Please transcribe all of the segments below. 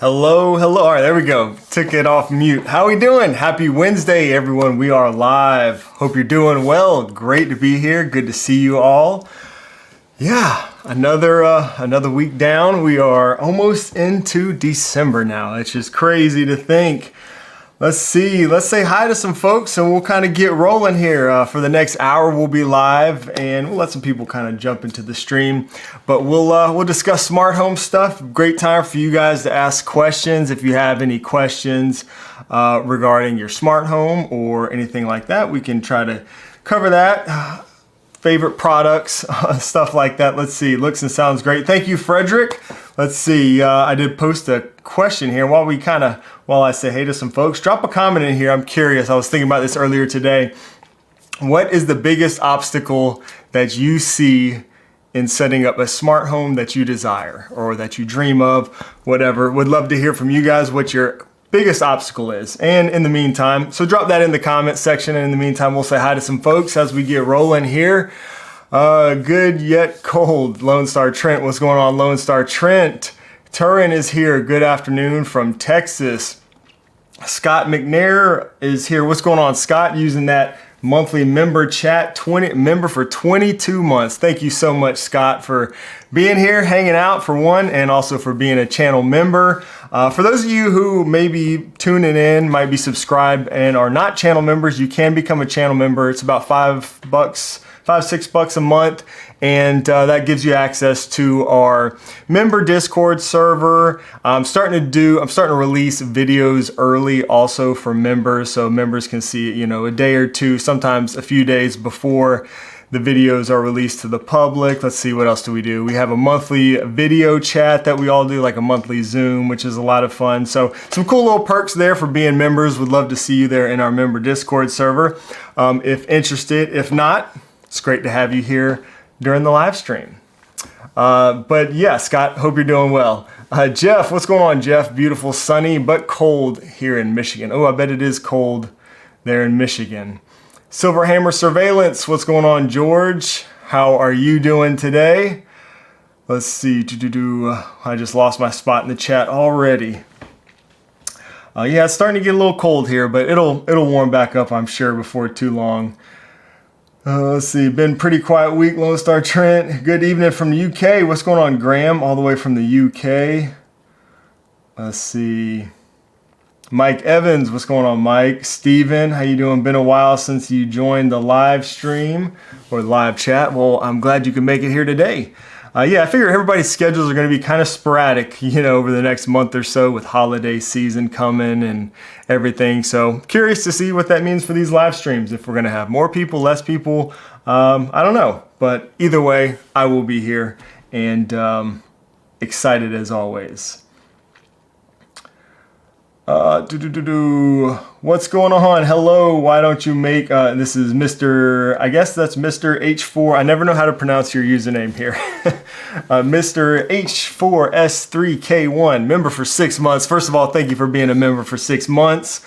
Hello. All right, there we go. Took it off mute. How we doing? Happy Wednesday, everyone. We are live. Hope you're doing well. Great to be here. Good to see you all. Yeah, another week down. We are almost into December now. It's just crazy to think. Let's see. Let's say hi to some folks and we'll kind of get rolling here. For the next hour, we'll be live and we'll let some people kind of jump into the stream. But we'll discuss smart home stuff. Great time for you guys to ask questions. If you have any questions regarding your smart home or anything like that, we can try to cover that. Favorite products, stuff like that. Let's see. Looks and sounds great. Thank you, Frederick. Let's see. I did post a question here while I say hey to some folks. Drop a comment in here. I'm curious. I was thinking about this earlier today. What is the biggest obstacle that you see in setting up a smart home that you desire or that you dream of? Whatever. Would love to hear from you guys what your biggest obstacle is. And in the meantime, so drop that in the comment section. And in the meantime, we'll say hi to some folks as we get rolling here. Good yet cold. Lone Star Trent. What's going on, Lone Star Trent? Turin is here. Good afternoon from Texas. Scott McNair is here. What's going on, Scott? Using that monthly member chat, member for 22 months. Thank you so much, Scott, for being here, hanging out for one, and also for being a channel member. For those of you who may be tuning in, might be subscribed and are not channel members, you can become a channel member. It's about $6 a month, and that gives you access to our member Discord server. I'm starting to release videos early also for members, so members can see, a day or two, sometimes a few days before the videos are released to the public. Let's see, what else do we do? We have a monthly video chat that we all do, like a monthly Zoom, which is a lot of fun. So some cool little perks there for being members. Would love to see you there in our member Discord server if interested. If not, it's great to have you here during the live stream. But yeah, Scott, hope you're doing well. Jeff, what's going on, Jeff? Beautiful, sunny, but cold here in Michigan. Oh, I bet it is cold there in Michigan. Silverhammer Surveillance, what's going on, George? How are you doing today? Let's see. I just lost my spot in the chat already. Yeah, it's starting to get a little cold here, but it'll warm back up, I'm sure, before too long. Let's see, been pretty quiet week, Lone Star Trent. Good evening from the UK. What's going on, Graham? All the way from the UK. Let's see. Mike Evans, what's going on, Mike? Steven, how you doing? Been a while since you joined the live stream or live chat. Well, I'm glad you can make it here today. Yeah, I figure everybody's schedules are going to be kind of sporadic, over the next month or so with holiday season coming and everything. So curious to see what that means for these live streams. If we're going to have more people, less people, I don't know. But either way, I will be here and excited as always. What's going on? Hello, why don't you make, this is I guess that's Mr. H4. I never know how to pronounce your username here. Mr. H4S3K1, member for 6 months. First of all, thank you for being a member for 6 months.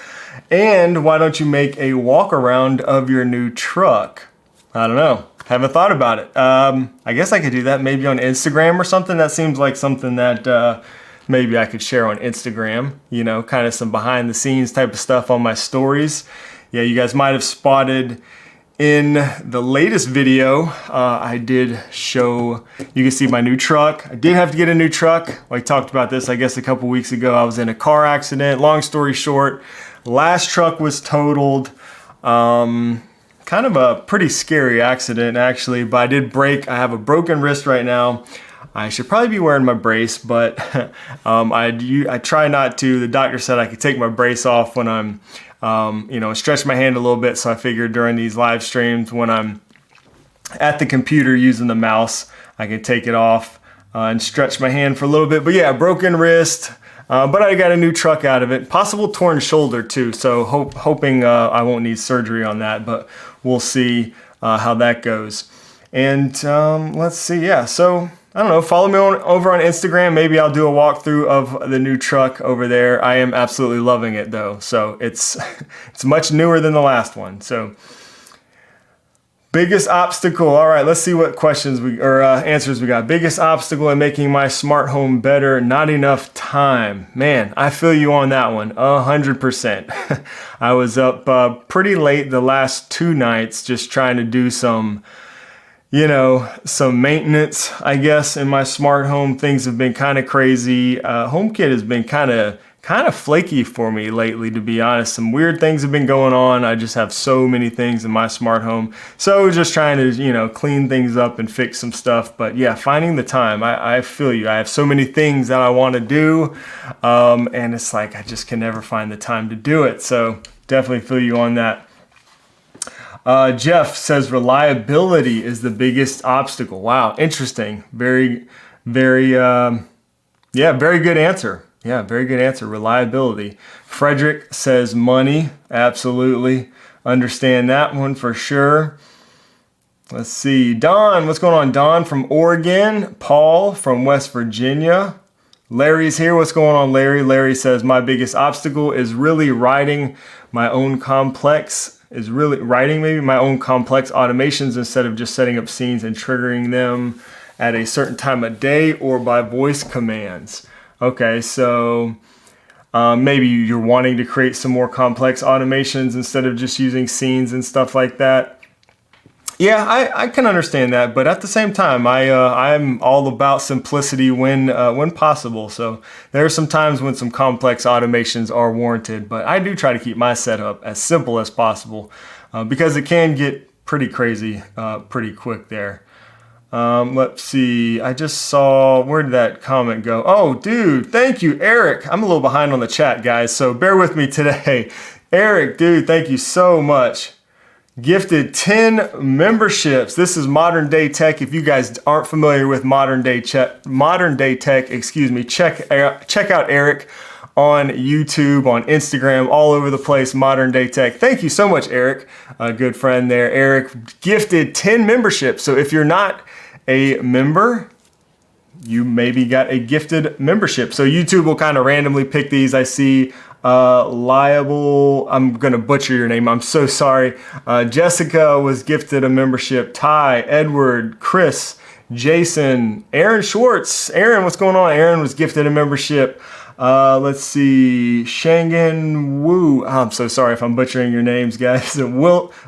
And why don't you make a walk around of your new truck? I don't know. Haven't thought about it. I guess I could do that maybe on Instagram or something. That seems like something that, maybe I could share on Instagram, kind of some behind the scenes type of stuff on my stories. Yeah, you guys might have spotted in the latest video, I did show, you can see my new truck. I did have to get a new truck. I talked about this, I guess, a couple weeks ago. I was in a car accident. Long story short, last truck was totaled. Kind of a pretty scary accident, actually, but I did break. I have a broken wrist right now. I should probably be wearing my brace, but I try not to. The doctor said I could take my brace off when I'm, stretch my hand a little bit. So I figured during these live streams when I'm at the computer using the mouse, I can take it off and stretch my hand for a little bit. But yeah, broken wrist, but I got a new truck out of it. Possible torn shoulder too, so hoping I won't need surgery on that, but we'll see how that goes. And let's see, yeah, so I don't know, follow me over on Instagram. Maybe I'll do a walkthrough of the new truck over there. I am absolutely loving it though. So it's much newer than the last one. So Biggest obstacle. All right, let's see what questions or answers we got. Biggest obstacle in making my smart home better, not enough time. Man, I feel you on that one, 100%. I was up pretty late the last 2 nights just trying to do some maintenance, I guess, in my smart home. Things have been kind of crazy. HomeKit has been kind of flaky for me lately, to be honest. Some weird things have been going on. I just have so many things in my smart home. So just trying to, clean things up and fix some stuff. But yeah, finding the time. I feel you. I have so many things that I want to do. And it's like, I just can never find the time to do it. So definitely feel you on that. Jeff says reliability is the biggest obstacle. Wow, interesting. Very, very, very good answer. Yeah, very good answer. Reliability. Frederick says money. Absolutely. Understand that one for sure. Let's see. Don, what's going on? Don from Oregon. Paul from West Virginia. Larry's here. What's going on, Larry? Larry says my biggest obstacle is really writing my own complex automations instead of just setting up scenes and triggering them at a certain time of day or by voice commands. Okay, so maybe you're wanting to create some more complex automations instead of just using scenes and stuff like that. Yeah, I can understand that, but at the same time, I'm all about simplicity when possible. So there are some times when some complex automations are warranted, but I do try to keep my setup as simple as possible because it can get pretty crazy pretty quick there. Let's see. I just saw, where did that comment go? Oh, dude, thank you, Eric. I'm a little behind on the chat, guys, so bear with me today. Eric, dude, thank you so much. Gifted 10 memberships. This is Modern Day Tech. If you guys aren't familiar with Modern Day Tech, check out Eric on YouTube, on Instagram, all over the place, Modern Day Tech. Thank you so much, Eric, a good friend there. Eric gifted 10 memberships. So if you're not a member, you maybe got a gifted membership. So YouTube will kind of randomly pick these. I see Liable, I'm gonna butcher your name, I'm so sorry. Jessica was gifted a membership. Ty, Edward, Chris, Jason, Aaron Schwartz. Aaron, what's going on? Aaron was gifted a membership. Let's see, Shangan Wu. I'm so sorry if I'm butchering your names, guys.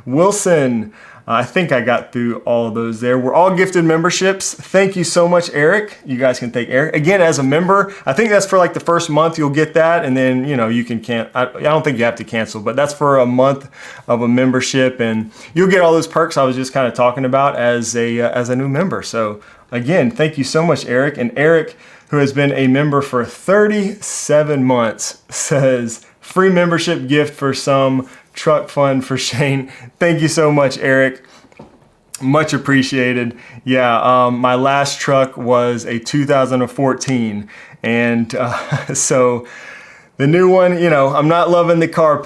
Wilson. I think I got through all of those there. We're all gifted memberships. Thank you so much, Eric. You guys can thank Eric. Again, as a member, I think that's for like the first month you'll get that, and then, you can I don't think you have to cancel, but that's for a month of a membership, and you'll get all those perks I was just kind of talking about as a new member. So again, thank you so much, Eric. And Eric, who has been a member for 37 months, says free membership gift for some, truck fund for Shane. Thank you so much, Eric. Much appreciated. Yeah, my last truck was a 2014. And so the new one, I'm not loving the truck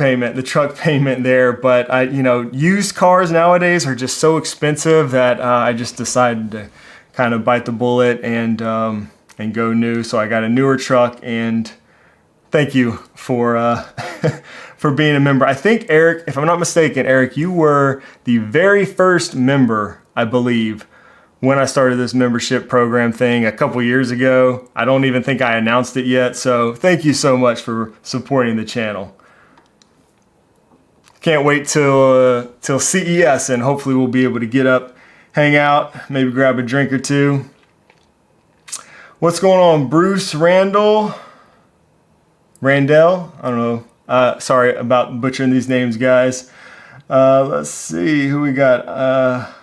payment there, but used cars nowadays are just so expensive that I just decided to kind of bite the bullet and go new. So I got a newer truck, and thank you for for being a member. I think, Eric, if I'm not mistaken, Eric, you were the very first member, I believe, when I started this membership program thing a couple years ago. I don't even think I announced it yet, so thank you so much for supporting the channel. Can't wait till CES, and hopefully we'll be able to get up, hang out, maybe grab a drink or two. What's going on, Bruce Randall? Randell? I don't know. Sorry about butchering these names, guys. Let's see who we got.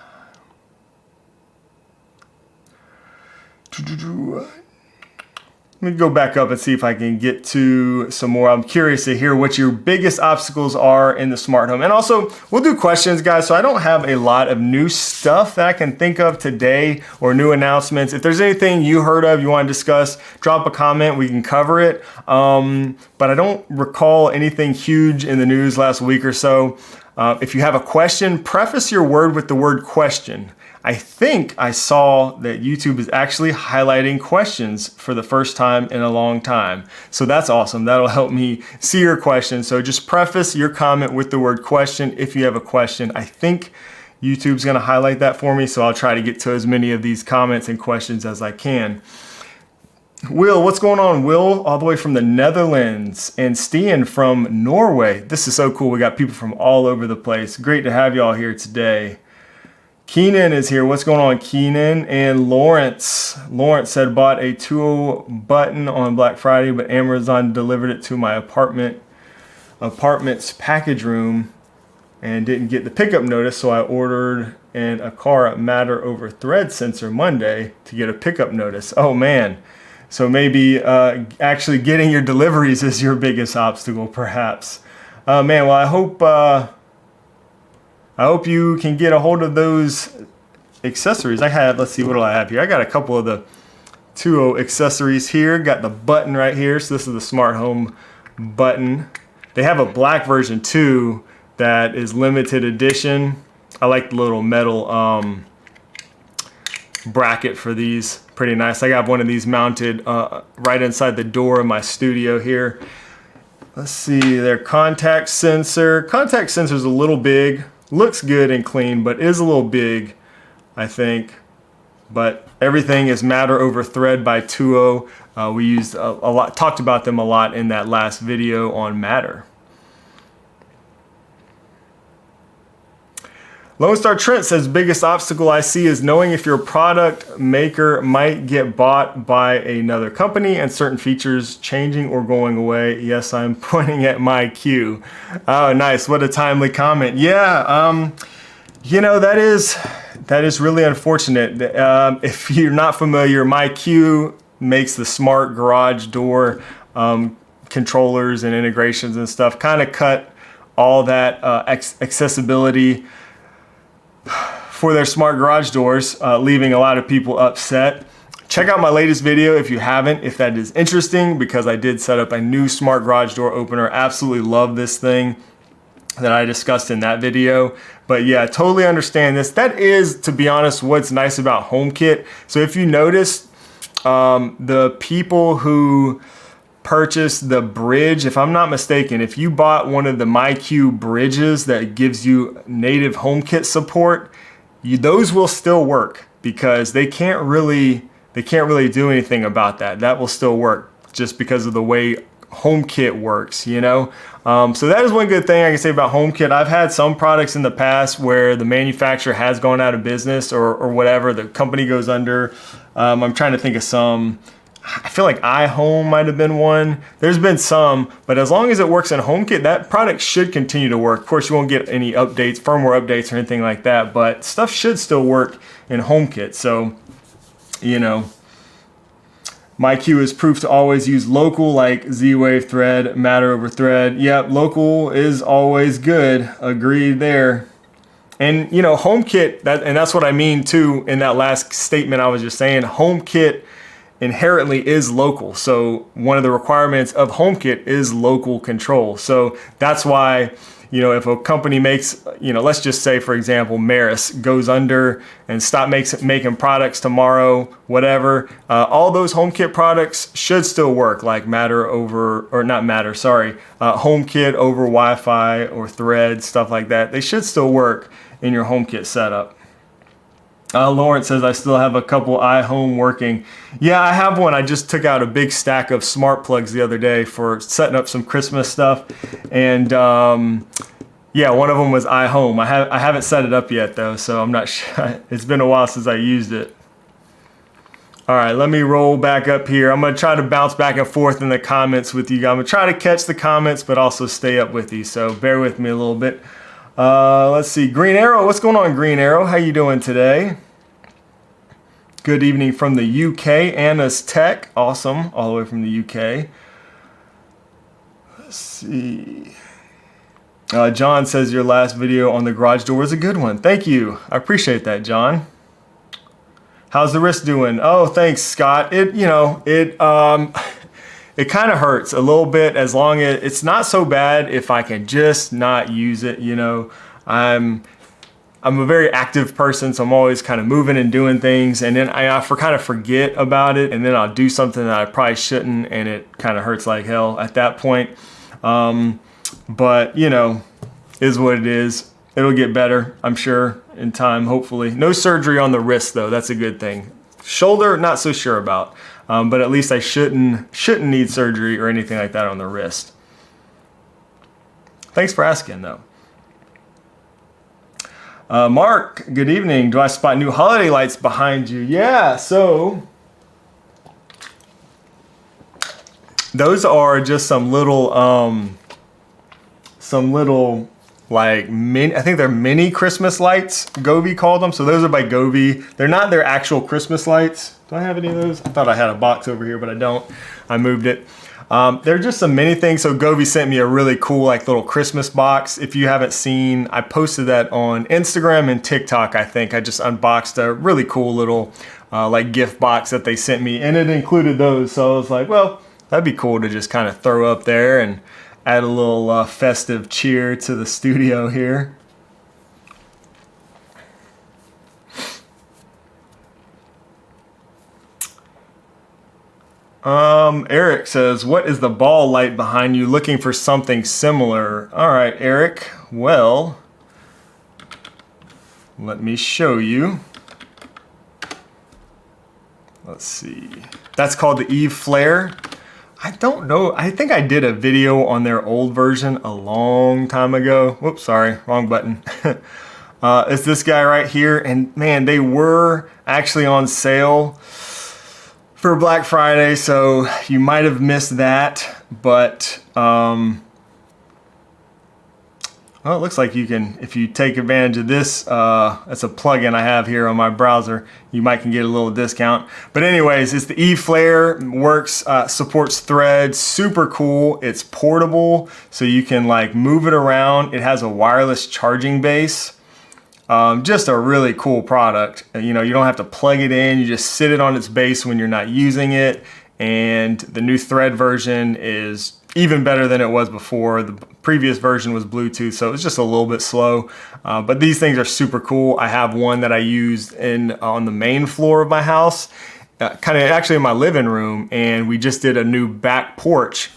Let me go back up and see if I can get to some more. I'm curious to hear what your biggest obstacles are in the smart home. And also, we'll do questions, guys, so I don't have a lot of new stuff that I can think of today or new announcements. If there's anything you heard of, you want to discuss, drop a comment, we can cover it. But I don't recall anything huge in the news last week or so. If you have a question, preface your word with the word question. I think I saw that YouTube is actually highlighting questions for the first time in a long time. So that's awesome. That'll help me see your question. So just preface your comment with the word question if you have a question. I think YouTube's gonna highlight that for me, so I'll try to get to as many of these comments and questions as I can. Will, what's going on, Will? All the way from the Netherlands, and Stian from Norway. This is so cool. We got people from all over the place. Great to have y'all here today. Keenan is here. What's going on, Keenan? And Lawrence. Lawrence said, bought a 2.0 button on Black Friday, but Amazon delivered it to my apartment's package room and didn't get the pickup notice, so I ordered in a car Matter over Thread sensor Monday to get a pickup notice. Oh man. So maybe actually getting your deliveries is your biggest obstacle, perhaps. Man, well, I hope you can get a hold of those accessories. Let's see, what do I have here? I got a couple of the 2.0 accessories here. Got the button right here. So this is the smart home button. They have a black version too that is limited edition. I like the little metal bracket for these. Pretty nice. I got one of these mounted right inside the door of my studio here. Let's see, their contact sensor. Contact sensor is a little big. Looks good and clean, but is a little big, I think. But everything is Matter over Thread by 2.0. We used a lot, talked about them a lot in that last video on Matter. Lone Star Trent says, biggest obstacle I see is knowing if your product maker might get bought by another company and certain features changing or going away. Yes, I'm pointing at my queue. Oh, nice. What a timely comment. Yeah, you know, that is really unfortunate. If you're not familiar, my queue makes the smart garage door controllers and integrations and stuff, kind of cut all that accessibility for their smart garage doors, leaving a lot of people upset. Check out my latest video if you haven't, if that is interesting, because I did set up a new smart garage door opener. Absolutely love this thing that I discussed in that video. But yeah, totally understand this. That is, to be honest, what's nice about HomeKit. So if you notice, the people who purchased the bridge, if I'm not mistaken, if you bought one of the MyQ bridges that gives you native HomeKit support, those will still work, because they can't really do anything about that. That will still work just because of the way HomeKit works, you know? So that is one good thing I can say about HomeKit. I've had some products in the past where the manufacturer has gone out of business or whatever, the company goes under. I'm trying to think of some. I feel like iHome might have been one. There's been some, but as long as it works in HomeKit, that product should continue to work. Of course, you won't get any updates, firmware updates or anything like that, but stuff should still work in HomeKit. So, you know, MyQ is proof to always use local, like Z-Wave Thread, Matter over Thread. Yep, local is always good. Agreed there. And, you know, HomeKit, and that's what I mean too in that last statement I was just saying. HomeKit inherently is local. So one of the requirements of HomeKit is local control. So that's why, you know, if a company makes, you know, let's just say, for example, Maris goes under and stop making products tomorrow, whatever, all those HomeKit products should still work, like HomeKit over Wi-Fi or Thread, stuff like that. They should still work in your HomeKit setup. Lawrence says, I still have a couple iHome working. Yeah, I have one. I just took out a big stack of smart plugs the other day for setting up some Christmas stuff. And yeah, one of them was iHome. I haven't set it up yet though, so I'm not sure. It's been a while since I used it. All right, let me roll back up here. I'm gonna try to bounce back and forth in the comments with you guys. I'm gonna try to catch the comments, but also stay up with you. So bear with me a little bit. Let's see, Green Arrow, what's going on, Green Arrow? How you doing today? Good evening from the UK, Anna's Tech, awesome, all the way from the UK. Let's see. John says your last video on the garage door was a good one. Thank you, I appreciate that, John. How's the wrist doing? Oh, thanks, Scott. It kind of hurts a little bit, as long as it's not so bad if I can just not use it. You know, I'm a very active person, so I'm always kind of moving and doing things, and then I kind of forget about it, and then I'll do something that I probably shouldn't, and it kind of hurts like hell at that point. But you know, is what it is. It'll get better, I'm sure, in time, hopefully. No surgery on the wrist, though. That's a good thing. Shoulder, not so sure about. But at least I shouldn't need surgery or anything like that on the wrist. Thanks for asking, though. Mark, good evening. Do I spot new holiday lights behind you? Yeah, so those are just some little like mini, I think they're mini Christmas lights, Govee called them. So those are by Govee. They're not their actual Christmas lights. Do I have any of those? I thought I had a box over here, but I don't. I moved it. They're just some mini things. So Govee sent me a really cool like little Christmas box. If you haven't seen, I posted that on Instagram and TikTok, I think. I just unboxed a really cool little like gift box that they sent me, and it included those. So I was like, well, that'd be cool to just kind of throw up there and add a little festive cheer to the studio here. Eric says, what is the ball light behind you? Looking for something similar. All right, Eric. Well, let me show you. Let's see. That's called the Eve Flare. I don't know. I think I did a video on their old version a long time ago. Whoops, sorry, wrong button. It's this guy right here. And man, they were actually on sale for Black Friday, so you might have missed that. But well, it looks like you can, if you take advantage of this, it's a plugin I have here on my browser, you might can get a little discount. But anyways, it's the Eve Flare, works, supports threads, super cool. It's portable, so you can like move it around. It has a wireless charging base. Just a really cool product. You know, you don't have to plug it in, you just sit it on its base when you're not using it. And the new thread version is even better than it was before. The previous version was Bluetooth, so it's just a little bit slow. But these things are super cool. I have one that I used on the main floor of my house, kind of actually in my living room, and we just did a new back porch.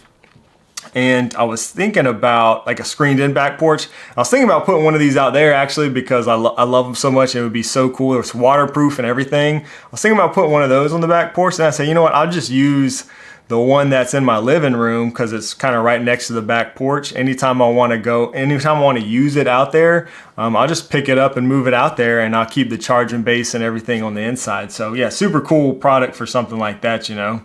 And I was thinking about like a screened in back porch. I was thinking about putting one of these out there actually because I love them so much. It would be so cool. It's waterproof and everything. I was thinking about putting one of those on the back porch, and I said, you know what, I'll just use the one that's in my living room because it's kind of right next to the back porch. Anytime I want to use it out there, I'll just pick it up and move it out there, and I'll keep the charging base and everything on the inside. So yeah, super cool product for something like that, you know.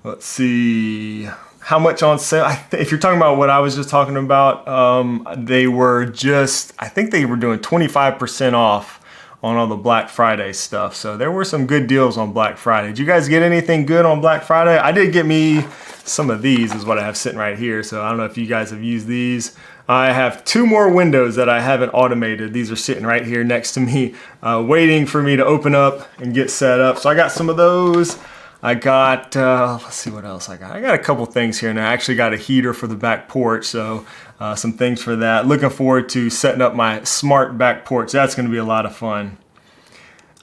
Let's see, how much on sale? If you're talking about what I was just talking about, they were just, I think they were doing 25% off on all the Black Friday stuff. So there were some good deals on Black Friday. Did you guys get anything good on Black Friday? I did get me some of these is what I have sitting right here. So I don't know if you guys have used these. I have 2 more windows that I haven't automated. These are sitting right here next to me, waiting for me to open up and get set up. So I got some of those. I got, let's see what else I got. I got a couple things here, and I actually got a heater for the back porch, so some things for that. Looking forward to setting up my smart back porch. That's going to be a lot of fun.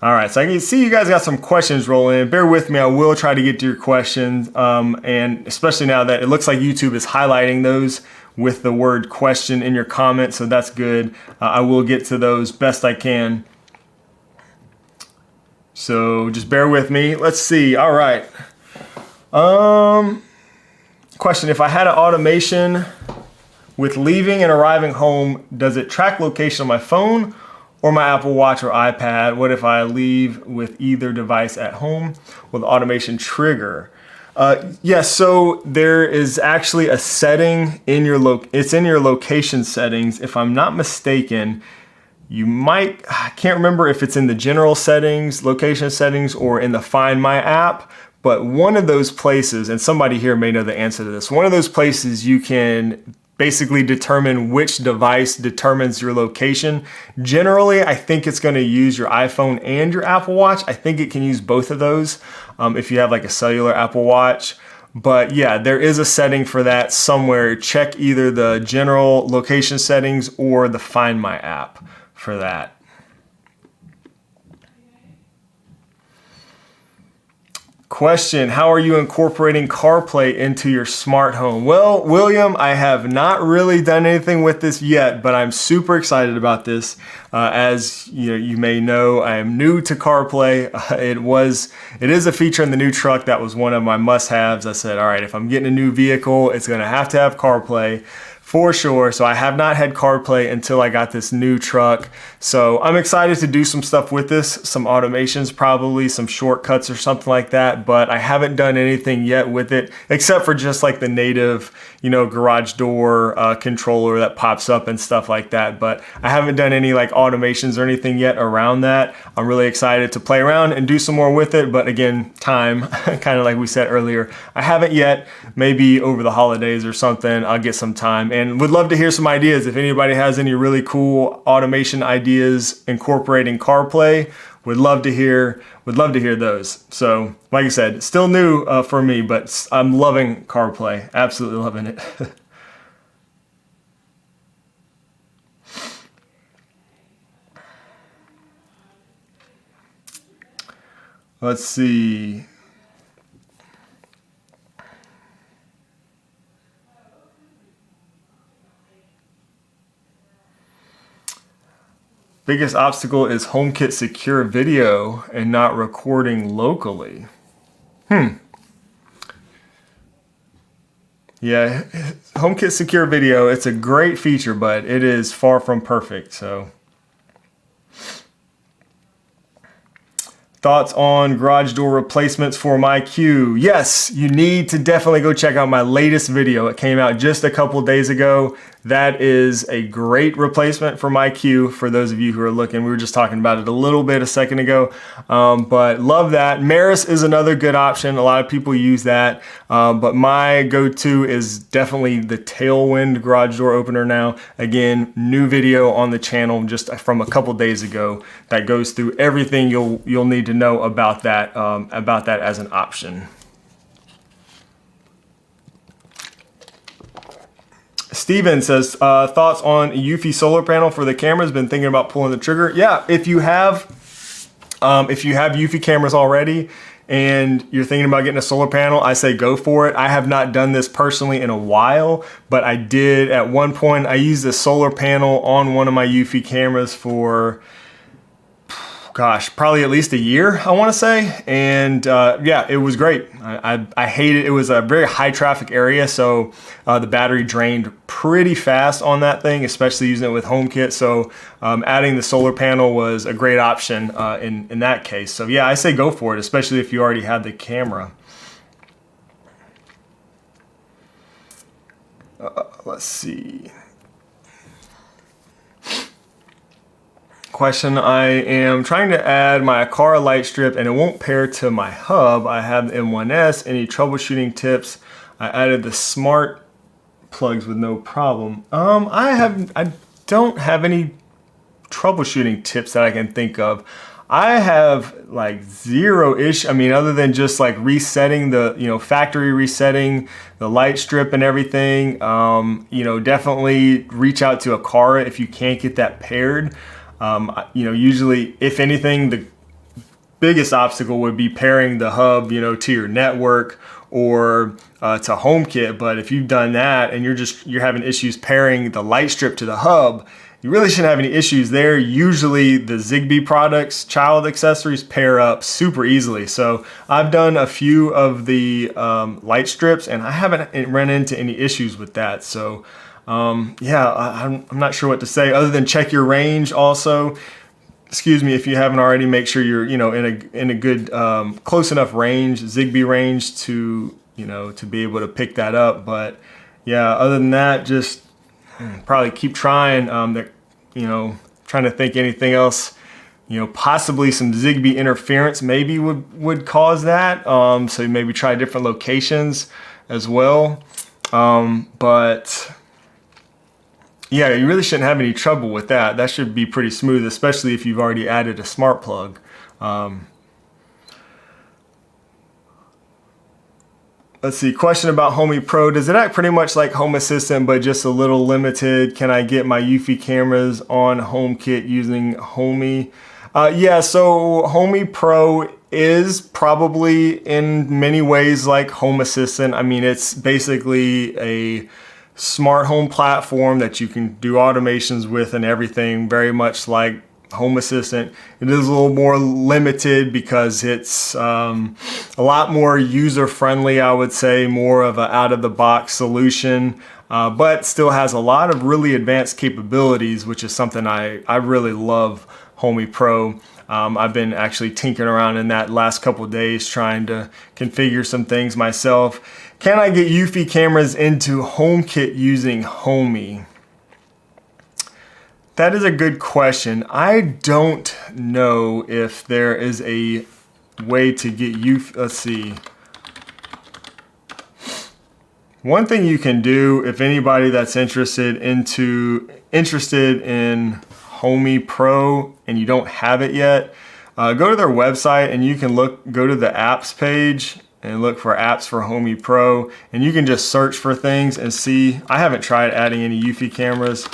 All right, so I can see you guys got some questions rolling in. Bear with me, I will try to get to your questions, and especially now that it looks like YouTube is highlighting those with the word question in your comments, so that's good. I will get to those best I can. So just bear with me. Let's see. All right. Question. If I had an automation with leaving and arriving home, does it track location on my phone or my Apple Watch or iPad? What if I leave with either device at home? Will the automation trigger? Yes, so there is actually a setting in your it's in your location settings. If I'm not mistaken, you might, I can't remember if it's in the general settings, location settings, or in the Find My app, but one of those places, and somebody here may know the answer to this, one of those places you can basically determine which device determines your location. Generally, I think it's going to use your iPhone and your Apple Watch. I think it can use both of those if you have like a cellular Apple Watch. But yeah, there is a setting for that somewhere. Check either the general location settings or the Find My app for that. Question, how are you incorporating CarPlay into your smart home? Well, William, I have not really done anything with this yet, but I'm super excited about this. As you may know, I am new to CarPlay. It is a feature in the new truck that was one of my must-haves. I said, all right, if I'm getting a new vehicle, it's gonna have to have CarPlay. For sure. So I have not had CarPlay until I got this new truck. So I'm excited to do some stuff with this, some automations, probably some shortcuts or something like that, but I haven't done anything yet with it, except for just like the native, garage door controller that pops up and stuff like that. But I haven't done any like automations or anything yet around that. I'm really excited to play around and do some more with it. But again, time, kind of like we said earlier, I haven't yet. Maybe over the holidays or something, I'll get some time. And would love to hear some ideas. If anybody has any really cool automation ideas incorporating CarPlay, would love to hear those. So like I said, still new for me, but I'm loving CarPlay, absolutely loving it. Let's see. Biggest obstacle is HomeKit secure video and not recording locally. Yeah, HomeKit secure video, it's a great feature, but it is far from perfect, so. Thoughts on garage door replacements for my Q? Yes, you need to definitely go check out my latest video. It came out just a couple days ago. That is a great replacement for my Q for those of you who are looking. We were just talking about it a little bit a second ago, but love that. Maris is another good option. A lot of people use that, but my go-to is definitely the Tailwind garage door opener now. Again, new video on the channel just from a couple days ago that goes through everything you'll need to know about that as an option. Steven says, thoughts on a Eufy solar panel for the cameras? Been thinking about pulling the trigger. Yeah, if you have Eufy cameras already and you're thinking about getting a solar panel, I say go for it. I have not done this personally in a while, but I did at one point. I used a solar panel on one of my Eufy cameras for, gosh, probably at least a year, I want to say. And yeah, it was great. I hated it. It was a very high traffic area, so the battery drained pretty fast on that thing, especially using it with HomeKit. So adding the solar panel was a great option in that case. So yeah, I say go for it, especially if you already have the camera. Let's see. Question, I am trying to add my car light strip and it won't pair to my hub. I have the M1S. Any troubleshooting tips? I added the smart plugs with no problem. I don't have any troubleshooting tips that I can think of. I have like zero issue. I mean, other than just like resetting the, factory resetting the light strip and everything. Definitely reach out to Akara if you can't get that paired. Usually, if anything, the biggest obstacle would be pairing the hub, to your network or to HomeKit. But if you've done that and you're having issues pairing the light strip to the hub, you really shouldn't have any issues there. Usually the Zigbee products, child accessories, pair up super easily. So I've done a few of the light strips and I haven't run into any issues with that. So yeah, I'm not sure what to say other than check your range also. Excuse me, if you haven't already, make sure you're, in a good, close enough range, Zigbee range to, to be able to pick that up. But yeah, other than that, just probably keep trying, trying to think anything else, possibly some Zigbee interference maybe would cause that. So maybe try different locations as well. But yeah, you really shouldn't have any trouble with that. That should be pretty smooth, especially if you've already added a smart plug. Let's see, question about Homey Pro. Does it act pretty much like Home Assistant, but just a little limited? Can I get my Eufy cameras on HomeKit using Homey? Yeah, so Homey Pro is probably in many ways like Home Assistant. I mean, it's basically a smart home platform that you can do automations with and everything, very much like Home Assistant. It is a little more limited because it's a lot more user-friendly, I would say, more of an out-of-the-box solution, but still has a lot of really advanced capabilities, which is something I really love Homey Pro. I've been actually tinkering around in that last couple of days trying to configure some things myself. Can I get Eufy cameras into HomeKit using Homey? That is a good question. I don't know if there is a way to get Eufy. Let's see. One thing you can do, if anybody that's interested in Homey Pro and you don't have it yet, go to their website and you can go to the apps page and look for apps for Homey Pro, and you can just search for things and see. I haven't tried adding any Eufy cameras.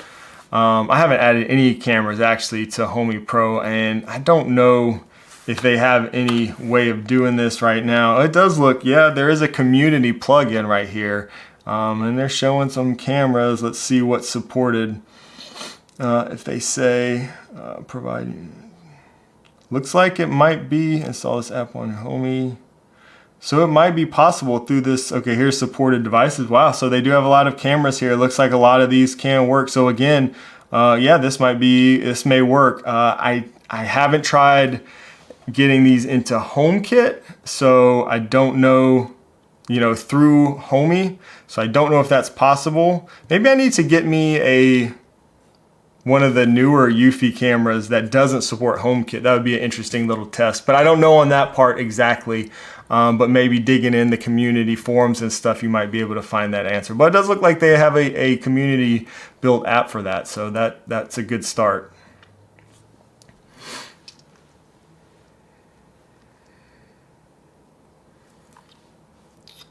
I haven't added any cameras actually to Homey Pro, and I don't know if they have any way of doing this right now. It does look, yeah, there is a community plugin right here, and they're showing some cameras. Let's see what's supported. If they say providing, looks like it might be install this app on Homey. So it might be possible through this. Okay, here's supported devices. Wow, so they do have a lot of cameras here. It looks like a lot of these can work. So again, yeah, this may work. I haven't tried getting these into HomeKit, so I don't know, through Homey. So I don't know if that's possible. Maybe I need to get me one of the newer Eufy cameras that doesn't support HomeKit. That would be an interesting little test, but I don't know on that part exactly. But maybe digging in the community forums and stuff, you might be able to find that answer. But it does look like they have a community built app for that, so that's a good start.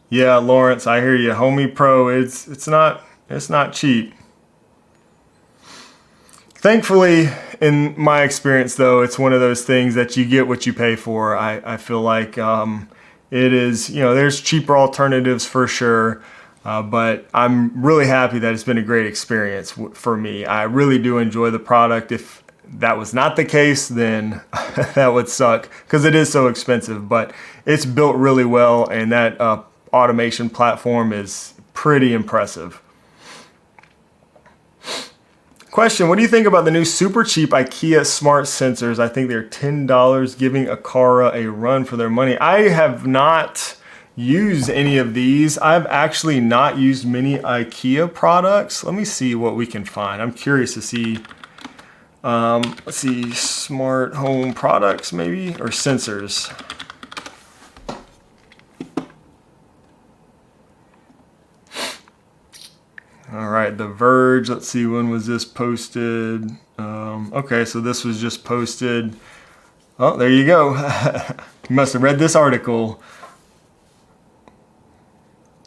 Yeah, Lawrence, I hear you. Homey Pro, it's not cheap. Thankfully, in my experience, though, it's one of those things that you get what you pay for. I feel like it is, there's cheaper alternatives for sure, but I'm really happy that it's been a great experience for me. I really do enjoy the product. If that was not the case, then that would suck because it is so expensive, but it's built really well, and that automation platform is pretty impressive. Question, what do you think about the new super cheap IKEA smart sensors? I think they're $10, giving Aqara a run for their money. I have not used any of these. I've actually not used many IKEA products. Let me see what we can find. I'm curious to see, let's see, smart home products maybe, or sensors. All right, The Verge, let's see, when was this posted? Okay, so this was just posted. Oh, there you go. You must have read this article.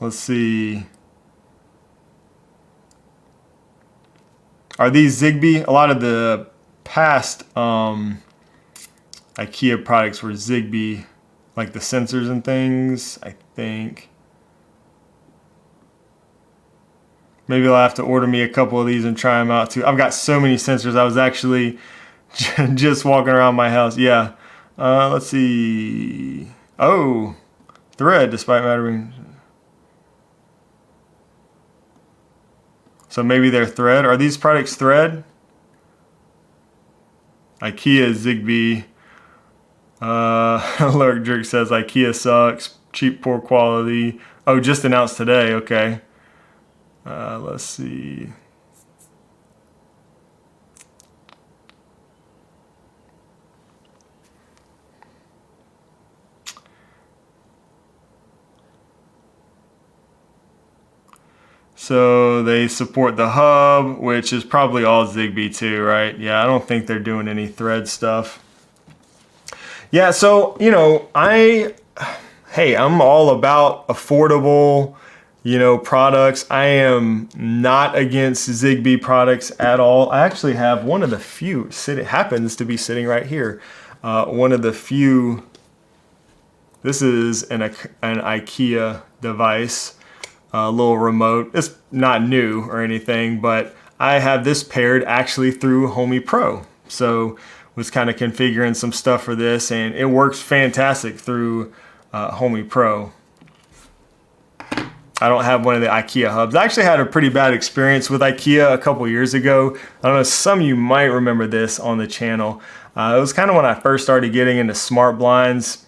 Let's see. Are these Zigbee? A lot of the past IKEA products were Zigbee, like the sensors and things, I think. Maybe I'll have to order me a couple of these and try them out too. I've got so many sensors. I was actually just walking around my house. Yeah. Let's see. Oh, Thread, despite mattering. So maybe they're Thread. Are these products Thread? IKEA, Zigbee. Lurk Jerk says IKEA sucks. Cheap, poor quality. Oh, just announced today. Okay. Let's see. So they support the hub, which is probably all Zigbee too, right? Yeah, I don't think they're doing any Thread stuff. Yeah, so, I'm all about affordable, products. I am not against Zigbee products at all. I actually have one of the few, it happens to be sitting right here, one of the few This is an IKEA device, a little remote. It's not new or anything, but I have this paired actually through Homey Pro. So was kind of configuring some stuff for this, and it works fantastic through Homey Pro. I don't have one of the IKEA hubs. I actually had a pretty bad experience with IKEA a couple years ago. I don't know, some of you might remember this on the channel. It was kind of when I first started getting into smart blinds,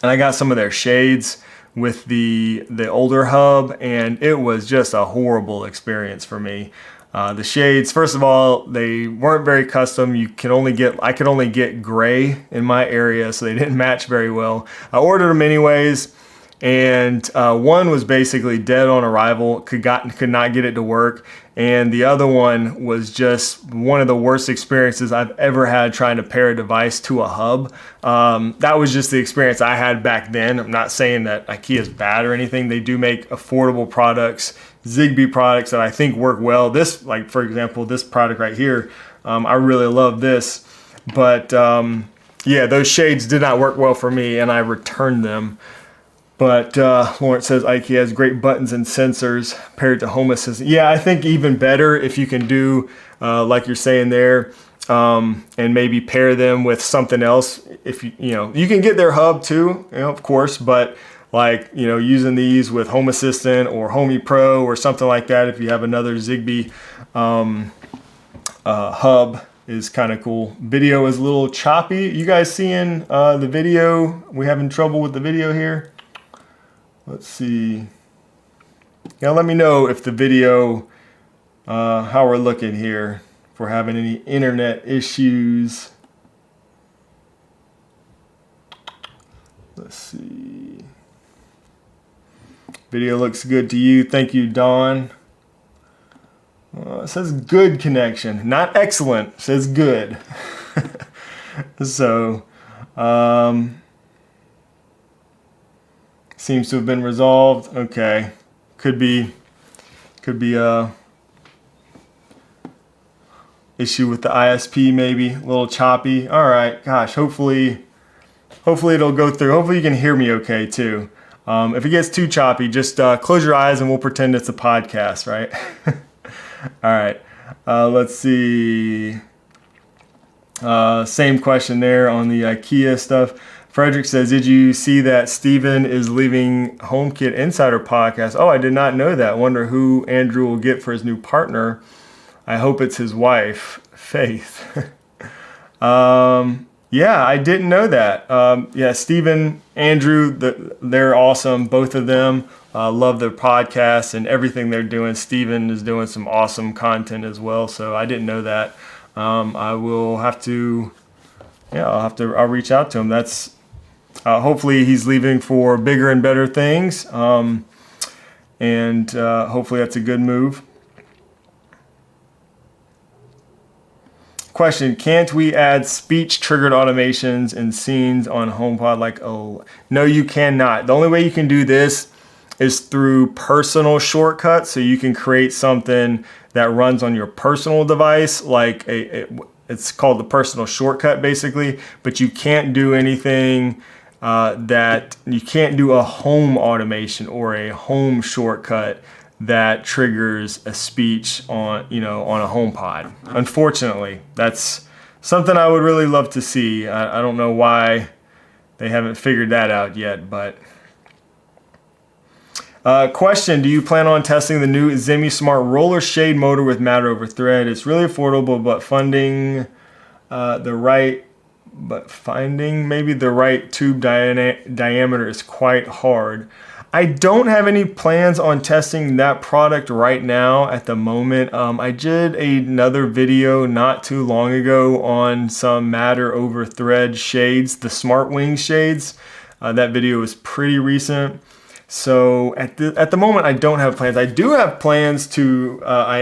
and I got some of their shades with the older hub, and it was just a horrible experience for me. The shades, first of all, they weren't very custom. I could only get gray in my area, so they didn't match very well. I ordered them anyways, and one was basically dead on arrival, could not get it to work, and the other one was just one of the worst experiences I've ever had trying to pair a device to a hub. That was just the experience I had back then. I'm not saying that IKEA is bad or anything. They do make affordable products, Zigbee products that I think work well. This, like for example, this product right here, I really love this, but yeah, those shades did not work well for me, and I returned them. But Lawrence says IKEA has great buttons and sensors paired to Home Assistant. Yeah, I think even better if you can do like you're saying there, and maybe pair them with something else. If you can get their hub too, of course, but like using these with Home Assistant or Homey Pro or something like that. If you have another Zigbee hub, is kind of cool. Video is a little choppy. You guys seeing the video? We having trouble with the video here? Let's see. Yeah, let me know if the video, how we're looking here, if we're having any internet issues. Let's see. Video looks good to you. Thank you, Dawn. It says good connection, not excellent. It says good. So, seems to have been resolved. Okay, could be a issue with the ISP, maybe a little choppy. All right, gosh, hopefully it'll go through. Hopefully you can hear me okay too. If it gets too choppy, just close your eyes and we'll pretend it's a podcast, right? All right, let's see. Same question there on the IKEA stuff. Frederick says, did you see that Steven is leaving HomeKit Insider podcast? Oh, I did not know that. Wonder who Andrew will get for his new partner. I hope it's his wife, Faith. Yeah, I didn't know that. Yeah, Steven, Andrew, they're awesome. Both of them love their podcast and everything they're doing. Steven is doing some awesome content as well. So I didn't know that. I'll reach out to him. That's hopefully he's leaving for bigger and better things. And hopefully that's a good move. Question, can't we add speech triggered automations and scenes on HomePod no, you cannot. The only way you can do this is through personal shortcuts. So you can create something that runs on your personal device, like it's called the personal shortcut basically, but you can't do anything that you can't do a home automation or a home shortcut that triggers a speech on a HomePod. Unfortunately, that's something I would really love to see. I don't know why they haven't figured that out yet, but question, do you plan on testing the new Zemi Smart roller shade motor with matter over thread? It's really affordable, but finding maybe the right tube diameter is quite hard. I don't have any plans on testing that product right now at the moment. I did another video not too long ago on some matter over thread shades, the Smart Wing shades. That video was pretty recent. So at the moment, I don't have plans. I do have plans to, I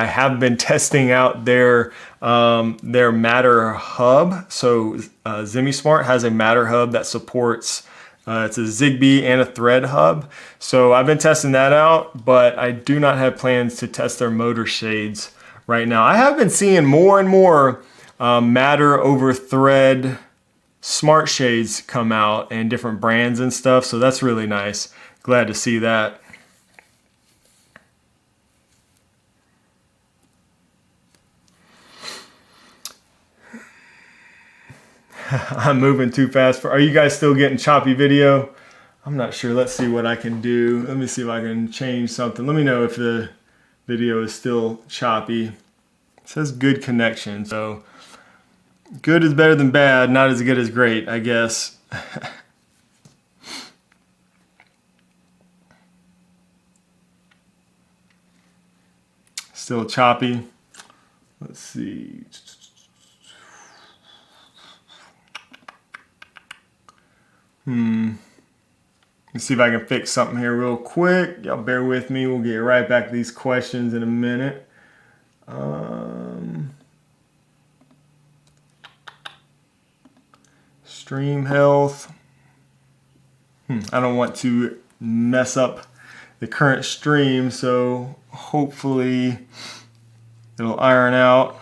have been testing out their Matter hub. So Zemi Smart has a Matter hub that supports, it's a Zigbee and a Thread hub. So I've been testing that out, but I do not have plans to test their motor shades right now. I have been seeing more and more Matter over Thread smart shades come out and different brands and stuff. So that's really nice. Glad to see that. I'm moving too fast. Are you guys still getting choppy video? I'm not sure. Let's see what I can do. Let me see if I can change something. Let me know if the video is still choppy. It says good connection. So good is better than bad. Not as good as great, I guess. Still choppy. Let's see. Let's see if I can fix something here real quick. Y'all bear with me. We'll get right back to these questions in a minute. Stream health. I don't want to mess up the current stream, so hopefully it'll iron out.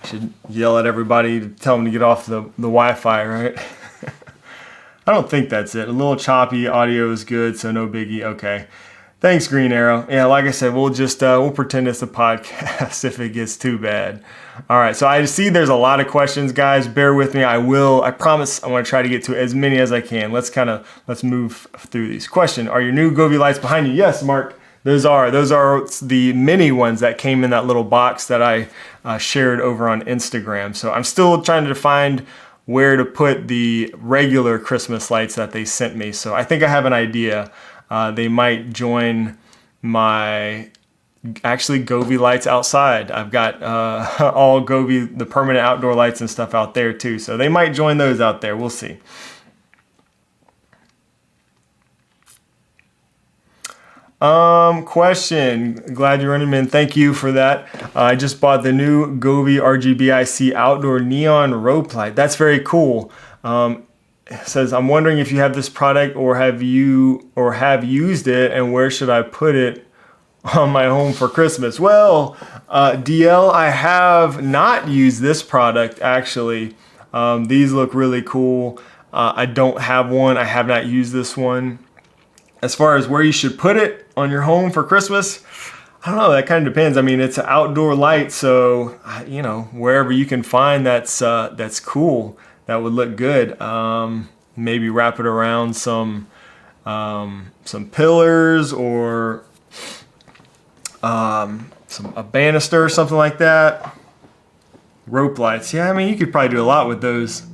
I should yell at everybody to tell them to get off the Wi-Fi, right? I don't think that's it. A little choppy. Audio is good, so no biggie. Okay. Thanks, Green Arrow. Yeah, like I said, we'll just we'll pretend it's a podcast if it gets too bad. All right, so I see there's a lot of questions, guys. Bear with me. I promise I'm going to try to get to as many as I can. Let's move through these. Question: are your new Govee lights behind you? Yes, Mark. Those are the mini ones that came in that little box that I shared over on Instagram. So I'm still trying to find where to put the regular Christmas lights that they sent me. So I think I have an idea. They might join my actually Govee lights outside. I've got all Govee, the permanent outdoor lights and stuff out there too. So they might join those out there. We'll see. Question. Glad you're running in. Thank you for that. I just bought the new Govee RGBIC outdoor neon rope light. That's very cool. It says, I'm wondering if you have this product or have used it, and where should I put it on my home for Christmas? Well, DL, I have not used this product actually. These look really cool. I don't have one. I have not used this one. As far as where you should put it on your home for Christmas, I don't know. That kind of depends. I mean, it's an outdoor light, so you know, wherever you can find that's cool, that would look good. Maybe wrap it around some pillars or a banister or something like that. Rope lights. Yeah, I mean, you could probably do a lot with those.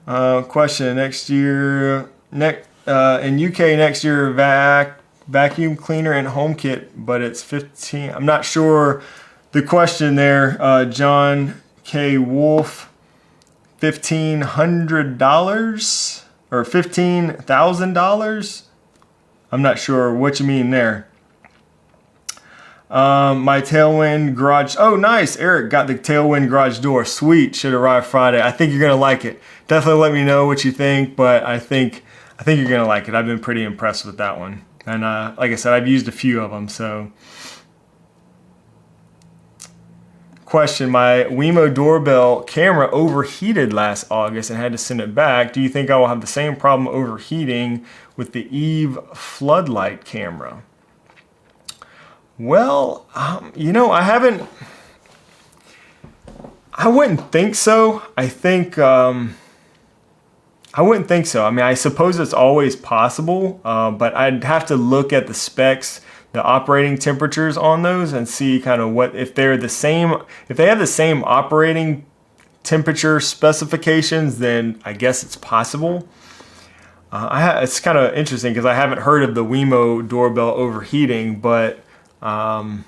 Question: next year, in UK next year, vacuum cleaner and home kit, but it's 15. I'm not sure the question there. John K. Wolf, $1,500 or $15,000. I'm not sure what you mean there. My Tailwind garage. Oh, nice. Eric got the Tailwind garage door. Sweet. Should arrive Friday. I think you're going to like it. Definitely let me know what you think, but I think you're going to like it. I've been pretty impressed with that one. And like I said, I've used a few of them. So, question: my Wemo doorbell camera overheated last August and had to send it back. Do you think I will have the same problem overheating with the Eve floodlight camera? Well, you know, I wouldn't think so. I wouldn't think so. I mean, I suppose it's always possible, but I'd have to look at the specs, the operating temperatures on those, and see kind of what, if they have the same operating temperature specifications, then I guess it's possible. It's kind of interesting because I haven't heard of the Wemo doorbell overheating, but I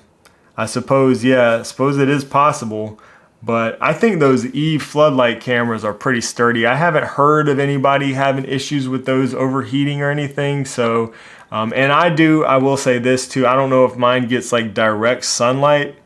suppose it is possible. But I think those Eve floodlight cameras are pretty sturdy. I haven't heard of anybody having issues with those overheating or anything. So, and I will say this too. I don't know if mine gets like direct sunlight.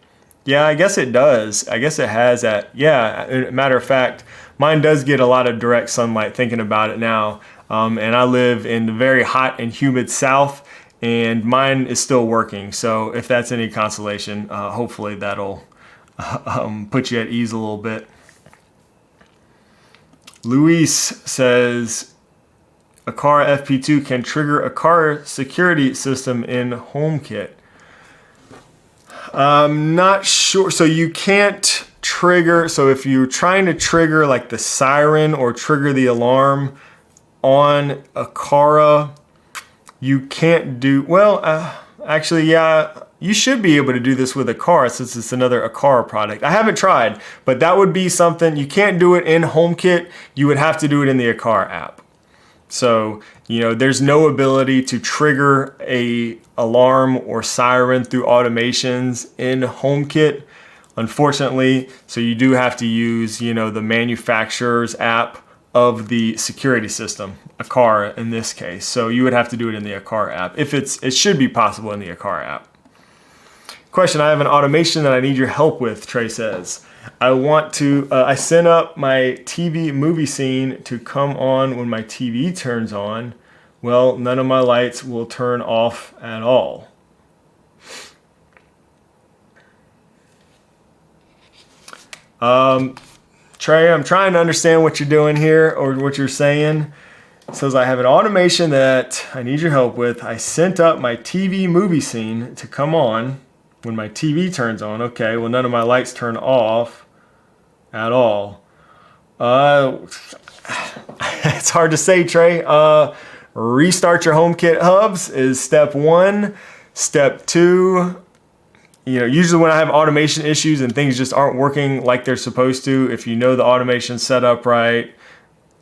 Yeah, I guess it does. I guess it has that. Yeah, matter of fact, mine does get a lot of direct sunlight, thinking about it now. And I live in the very hot and humid South, and mine is still working. So if that's any consolation, hopefully that'll put you at ease a little bit. Luis says, Aqara FP2 can trigger Aqara security system in HomeKit. I'm not sure. So you can't trigger. So if you're trying to trigger like the siren or trigger the alarm on Aqara, you can't do, well, actually, yeah, you should be able to do this with Aqara since it's another Aqara product. I haven't tried, but that would be something. You can't do it in HomeKit. You would have to do it in the Aqara app. So, there's no ability to trigger a alarm or siren through automations in HomeKit, unfortunately. So you do have to use, the manufacturer's app of the security system, Aqara in this case. So you would have to do it in the Aqara app. It should be possible in the Aqara app. Question, I have an automation that I need your help with, Trey says. I sent up my TV movie scene to come on when my TV turns on. Well, none of my lights will turn off at all. Trey, I'm trying to understand what you're doing here or what you're saying. It says, I have an automation that I need your help with. I sent up my TV movie scene to come on when my TV turns on. Okay, well, none of my lights turn off at all. It's hard to say, Trey. Restart your HomeKit hubs is step one. Step two, usually when I have automation issues and things just aren't working like they're supposed to, if you know the automation's set up right,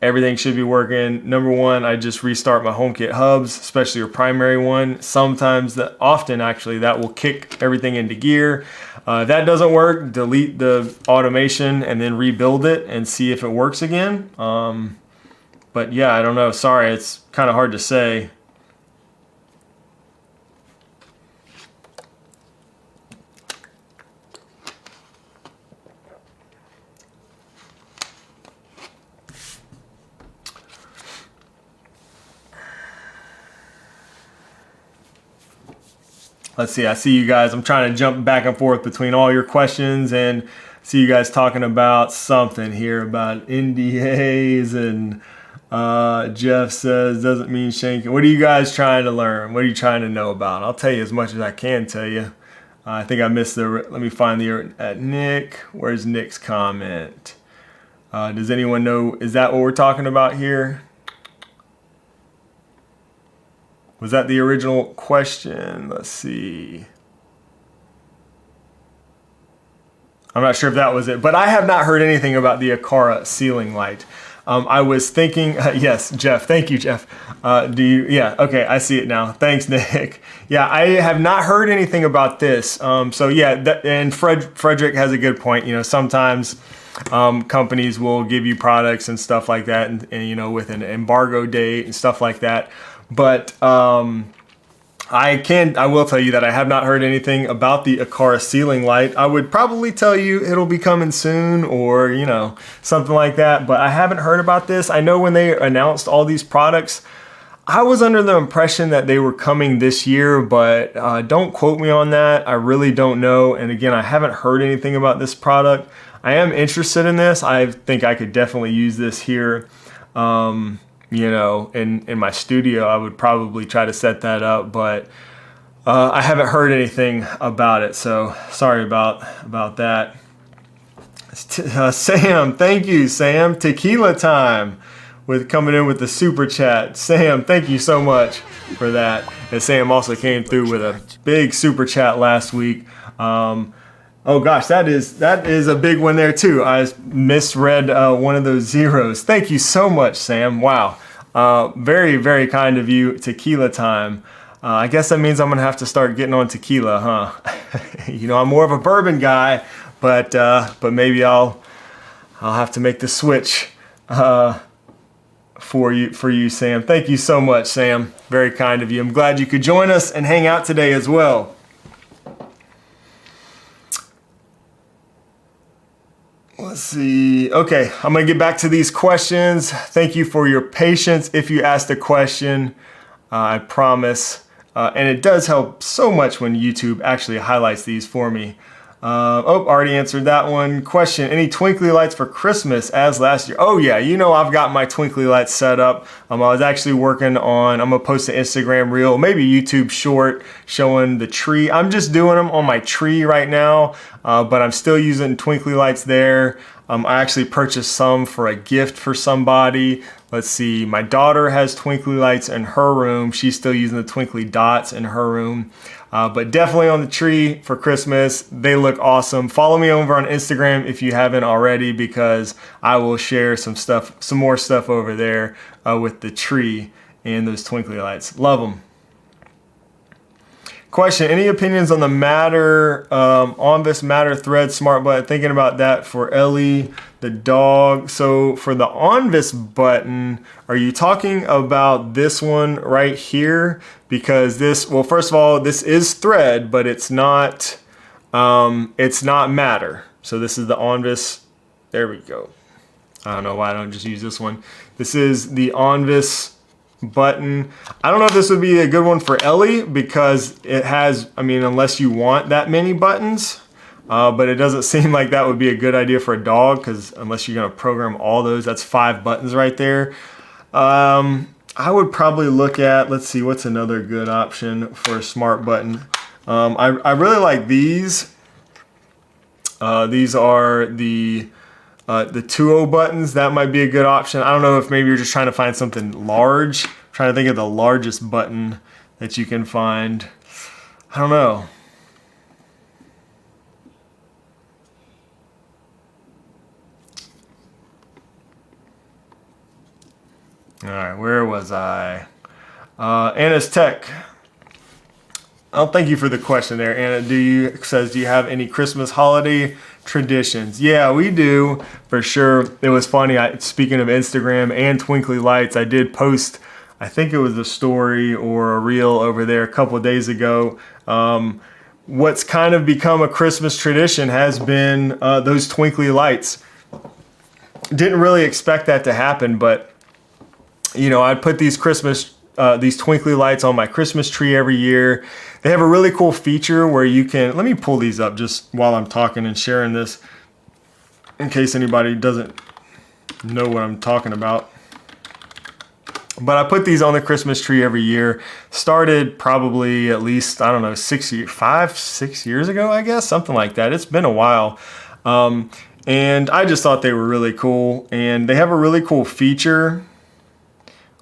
everything should be working. Number one, I just restart my HomeKit hubs, especially your primary one. Often actually, that will kick everything into gear. If that doesn't work, delete the automation and then rebuild it and see if it works again. But yeah, I don't know. Sorry, it's kind of hard to say. Let's see, I see you guys. I'm trying to jump back and forth between all your questions and see you guys talking about something here about NDAs and Jeff says, doesn't mean shanking. What are you guys trying to learn? What are you trying to know about? I'll tell you as much as I can tell you. I think I missed let me find at Nick. Where's Nick's comment? Does anyone know, is that what we're talking about here? Was that the original question? Let's see. I'm not sure if that was it, but I have not heard anything about the Aqara ceiling light. I was thinking, yes, Jeff. Thank you, Jeff. Yeah, okay, I see it now. Thanks, Nick. Yeah, I have not heard anything about this. So yeah, and Frederick has a good point. Sometimes companies will give you products and stuff like that, and with an embargo date and stuff like that. But I will tell you that I have not heard anything about the Aqara ceiling light. I would probably tell you it'll be coming soon or, something like that. But I haven't heard about this. I know when they announced all these products, I was under the impression that they were coming this year, but don't quote me on that. I really don't know. And again, I haven't heard anything about this product. I am interested in this. I think I could definitely use this here. In my studio, I would probably try to set that up, but I haven't heard anything about it, so sorry about that. Sam, thank you, Sam. Tequila time with coming in with the super chat. Sam, thank you so much for that. And Sam also came through with a big super chat last week. Oh gosh, that is a big one there too. I misread one of those zeros. Thank you so much, Sam. Wow. Very, very kind of you. Tequila time. I guess that means I'm gonna have to start getting on tequila, huh? I'm more of a bourbon guy, but maybe I'll have to make the switch for you, Sam. Thank you so much, Sam. Very kind of you. I'm glad you could join us and hang out today as well. Let's see. Okay, I'm going to get back to these questions. Thank you for your patience. If you asked a question, I promise. And it does help so much when YouTube actually highlights these for me. Oh, already answered that one. Question, any twinkly lights for Christmas as last year? Oh yeah, you know I've got my twinkly lights set up. I was actually working on, I'm gonna post an Instagram reel, maybe YouTube short showing the tree. I'm just doing them on my tree right now, but I'm still using twinkly lights there. I actually purchased some for a gift for somebody. Let's see, my daughter has twinkly lights in her room. She's still using the twinkly dots in her room. But definitely on the tree for Christmas. They look awesome. Follow me over on Instagram if you haven't already, because I will share some more stuff over there with the tree and those twinkly lights. Love them. Question, any opinions on the Matter, on this Matter thread smart button? Thinking about that for Ellie, the dog. So for the on this button, are you talking about this one right here? Because this, well, first of all, this is thread, but it's not Matter. So this is the on this, there we go. I don't know why I don't just use this one. This is the on this button. I don't know if this would be a good one for Ellie because it has, I mean, unless you want that many buttons, but it doesn't seem like that would be a good idea for a dog, because unless you're going to program all those, that's 5 buttons right there. I would probably look at, let's see, what's another good option for a smart button. I really like these. These are the 2.0 buttons. That might be a good option. I don't know if maybe you're just trying to find something large. I'm trying to think of the largest button that you can find. I don't know. All right, where was I? Anna's Tech. Oh, thank you for the question there, Anna. Do you have any Christmas holiday traditions? Yeah, we do for sure. It was funny. Speaking of Instagram and twinkly lights, I did post, I think it was a story or a reel over there a couple of days ago. What's kind of become a Christmas tradition has been those twinkly lights. Didn't really expect that to happen, but you know, I'd put these twinkly lights on my Christmas tree every year. They have a really cool feature where you can, let me pull these up just while I'm talking and sharing this in case anybody doesn't know what I'm talking about. But I put these on the Christmas tree every year. Started probably at least, I don't know, 6 years ago, I guess, something like that. It's been a while. And I just thought they were really cool. And they have a really cool feature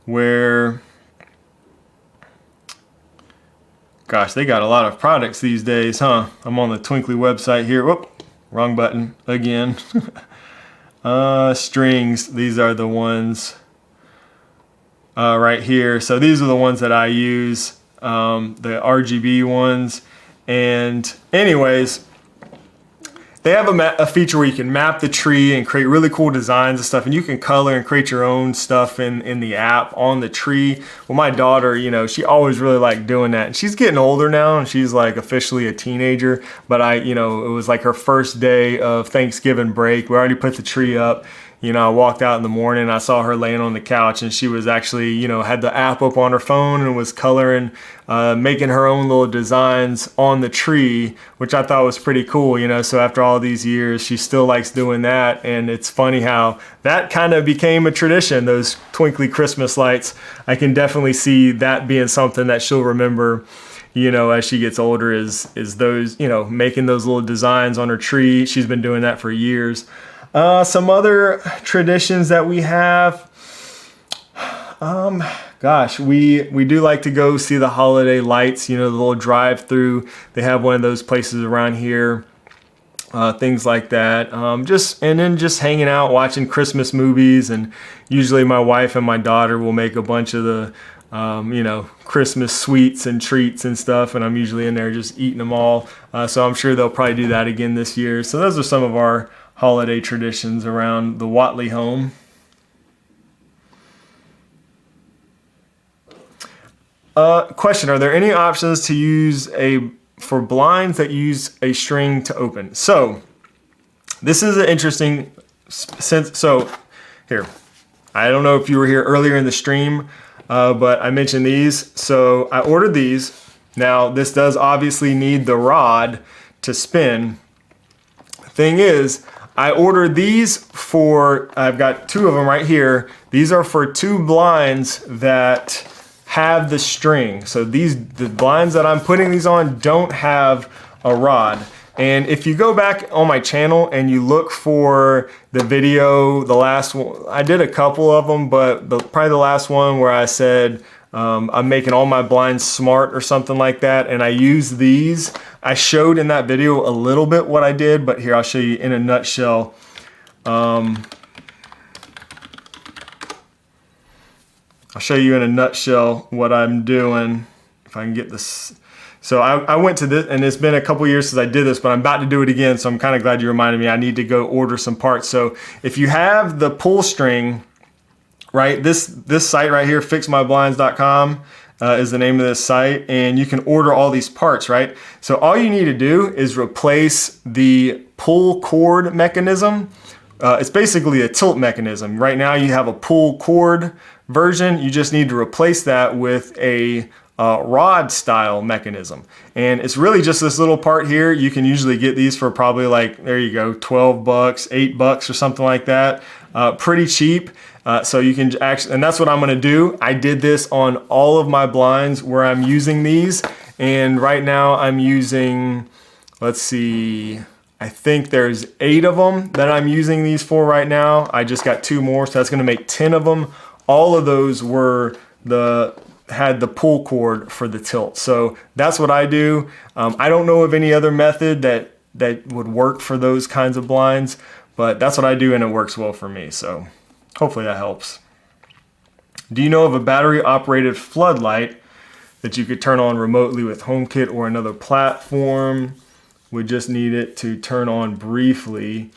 where, gosh, they got a lot of products these days, huh? I'm on the Twinkly website here. Whoop, wrong button again. Strings, these are the ones right here. So these are the ones that I use, the RGB ones. And anyways, they have a feature where you can map the tree and create really cool designs and stuff, and you can color and create your own stuff in the app on the tree. Well, my daughter, you know, she always really liked doing that, and she's getting older now, and she's like officially a teenager, but it was like her first day of Thanksgiving break. We already put the tree up. You know, I walked out in the morning, I saw her laying on the couch, and she was actually, you know, had the app up on her phone and was coloring, making her own little designs on the tree, which I thought was pretty cool, you know. So after all these years, she still likes doing that. And it's funny how that kind of became a tradition, those twinkly Christmas lights. I can definitely see that being something that she'll remember, you know, as she gets older, is those, you know, making those little designs on her tree. She's been doing that for years. Some other traditions that we have, gosh, we do like to go see the holiday lights, you know, the little drive-through. They have one of those places around here, things like that. And then just hanging out, watching Christmas movies, and usually my wife and my daughter will make a bunch of the, you know, Christmas sweets and treats and stuff, and I'm usually in there just eating them all. So I'm sure they'll probably do that again this year. So those are some of our holiday traditions around the Whatley home. Question, are there any options to use for blinds that use a string to open? So this is an interesting so here, I don't know if you were here earlier in the stream, but I mentioned these. So I ordered these. Now this does obviously need the rod to spin. thing is, I ordered these for, I've got 2 of them right here. These are for 2 blinds that have the string. So the blinds that I'm putting these on don't have a rod. And if you go back on my channel and you look for the video, the last one, I did a couple of them, but probably the last one where I said, I'm making all my blinds smart or something like that, and I use these. I showed in that video a little bit what I did, but here I'll show you in a nutshell. I'll show you in a nutshell what I'm doing, if I can get this. So I went to this, and it's been a couple years since I did this, but I'm about to do it again, so I'm kind of glad you reminded me. I need to go order some parts. So if you have the pull string, right, this site right here, fixmyblinds.com, is the name of this site, and you can order all these parts, right? So all you need to do is replace the pull cord mechanism. It's basically a tilt mechanism. Right now you have a pull cord version. You just need to replace that with a rod style mechanism. And it's really just this little part here. You can usually get these for probably like, there you go, 12 bucks, 8 bucks or something like that. Pretty cheap. So you can actually, and that's what I'm gonna do. I did this on all of my blinds where I'm using these. And right now I'm using, let's see, I think there's 8 of them that I'm using these for right now. I just got 2 more, so that's gonna make 10 of them. All of those were had the pull cord for the tilt. So that's what I do. I don't know of any other method that would work for those kinds of blinds, but that's what I do and it works well for me. So hopefully that helps. Do you know of a battery operated floodlight that you could turn on remotely with HomeKit or another platform? We just need it to turn on briefly.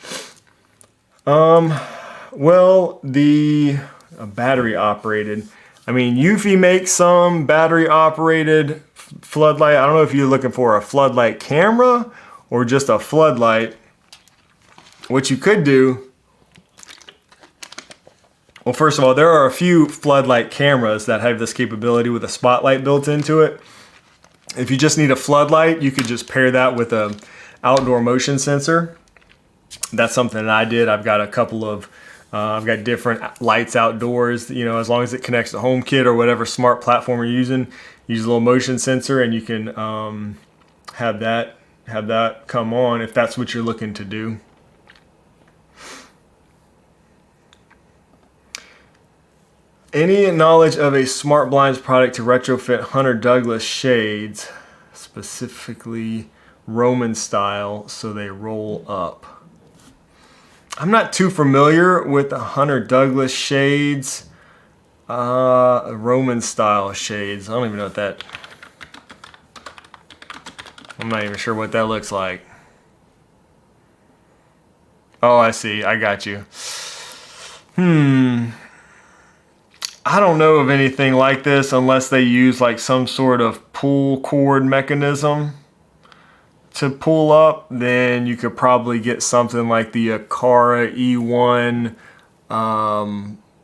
Well, a battery operated. I mean, Eufy makes some battery operated floodlight. I don't know if you're looking for a floodlight camera or just a floodlight. What you could do, well, first of all, there are a few floodlight cameras that have this capability with a spotlight built into it. If you just need a floodlight, you could just pair that with a outdoor motion sensor. That's something that I did. I've got a couple of I've got different lights outdoors, you know, as long as it connects to HomeKit or whatever smart platform you're using, use a little motion sensor and you can have that come on if that's what you're looking to do. Any knowledge of a smart blinds product to retrofit Hunter Douglas shades, specifically Roman style, so they roll up? I'm not too familiar with the Hunter Douglas shades, Roman style shades. I don't even know what that, I'm not even sure what that looks like. Oh, I see, I got you. I don't know of anything like this unless they use like some sort of pull cord mechanism to pull up. Then you could probably get something like the Akara E1,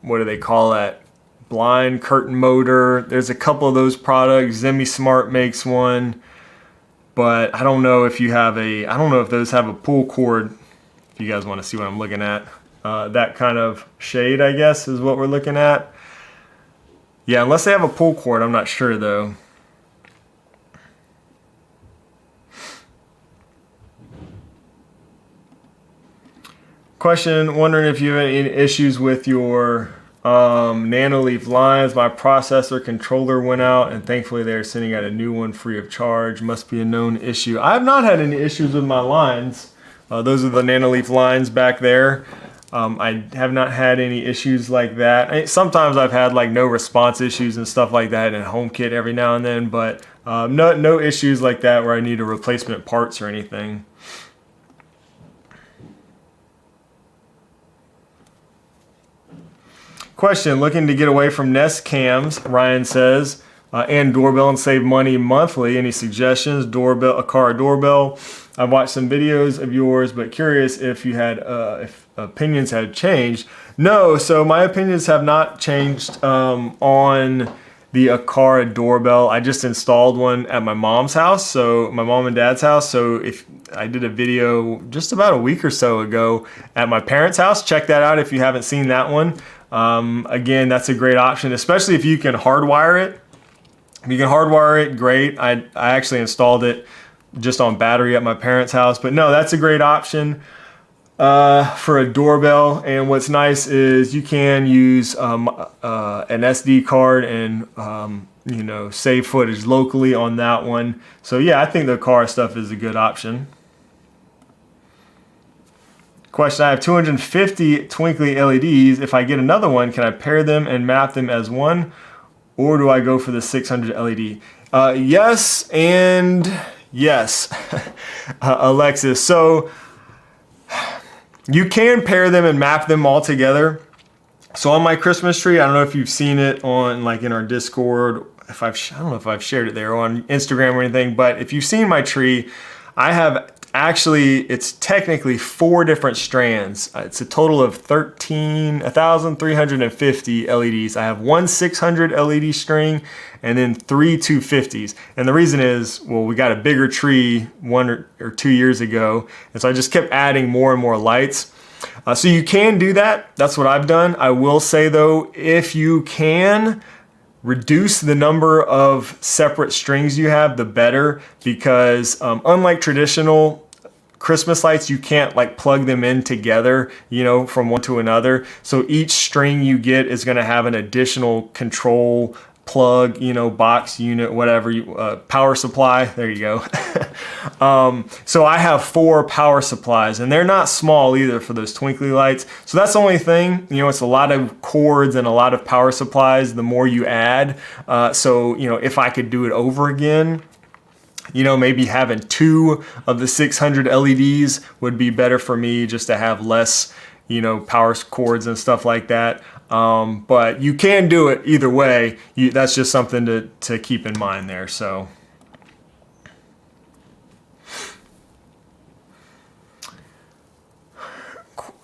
what do they call that? Blind curtain motor. There's a couple of those products. ZemiSmart makes one, but I don't know if you have I don't know if those have a pull cord. If you guys want to see what I'm looking at, that kind of shade, I guess, is what we're looking at. Yeah, unless they have a pull cord, I'm not sure though. Question, wondering if you have any issues with your Nanoleaf lines. My processor controller went out and thankfully they're sending out a new one free of charge. Must be a known issue. I have not had any issues with my lines. Those are the Nanoleaf lines back there. I have not had any issues like that. Sometimes I've had like no response issues and stuff like that in HomeKit every now and then, but no issues like that where I need a replacement parts or anything. Question, looking to get away from Nest cams, Ryan says, and doorbell and save money monthly. Any suggestions? Doorbell, a car doorbell. I've watched some videos of yours, but curious if you had, if opinions had changed. No, so my opinions have not changed on the Aqara doorbell. I just installed one at my mom's house, so my mom and dad's house. So if I did a video just about a week or so ago at my parents' house, check that out if you haven't seen that one. Again, that's a great option, especially if you can hardwire it. If you can hardwire it, great. I actually installed it just on battery at my parents' house, but no, that's a great option for a doorbell. And what's nice is you can use an SD card and you know, save footage locally on that one. So yeah, I think the Aqara stuff is a good option. Question, I have 250 twinkly LEDs. If I get another one, can I pair them and map them as one? Or do I go for the 600 LED? Yes and yes, Alexis. So you can pair them and map them all together. So on my Christmas tree, I don't know if you've seen it on like in our Discord, I don't know if I've shared it there on Instagram or anything, but if you've seen my tree, I have actually, it's technically 4 different strands. It's a total of 1,350 LEDs. I have one 600 LED string and then 3 250s. And the reason is, well, we got a bigger tree 1 or 2 years ago. And so I just kept adding more and more lights. So you can do that. That's what I've done. I will say though, if you can, reduce the number of separate strings you have, the better, because unlike traditional Christmas lights, you can't like plug them in together, you know, from one to another. So each string you get is going to have an additional control plug, you know, box unit, whatever, power supply. There you go. So I have 4 power supplies, and they're not small either for those twinkly lights. So that's the only thing, you know, it's a lot of cords and a lot of power supplies the more you add. So, you know, if I could do it over again, you know, maybe having 2 of the 600 LEDs would be better for me, just to have less, you know, power cords and stuff like that. But you can do it either way. That's just something to keep in mind there. So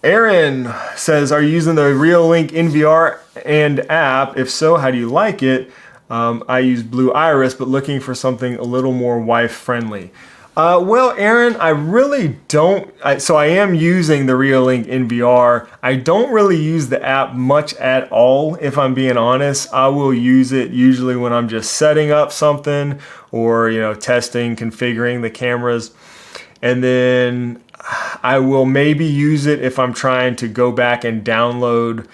Aaron says, are you using the Reolink NVR and app? If so, how do you like it? I use Blue Iris, but looking for something a little more wife friendly. Well, Aaron, I really don't. So I am using the Reolink NVR. I don't really use the app much at all, if I'm being honest. I will use it usually when I'm just setting up something or, you know, testing, configuring the cameras. And then I will maybe use it if I'm trying to go back and download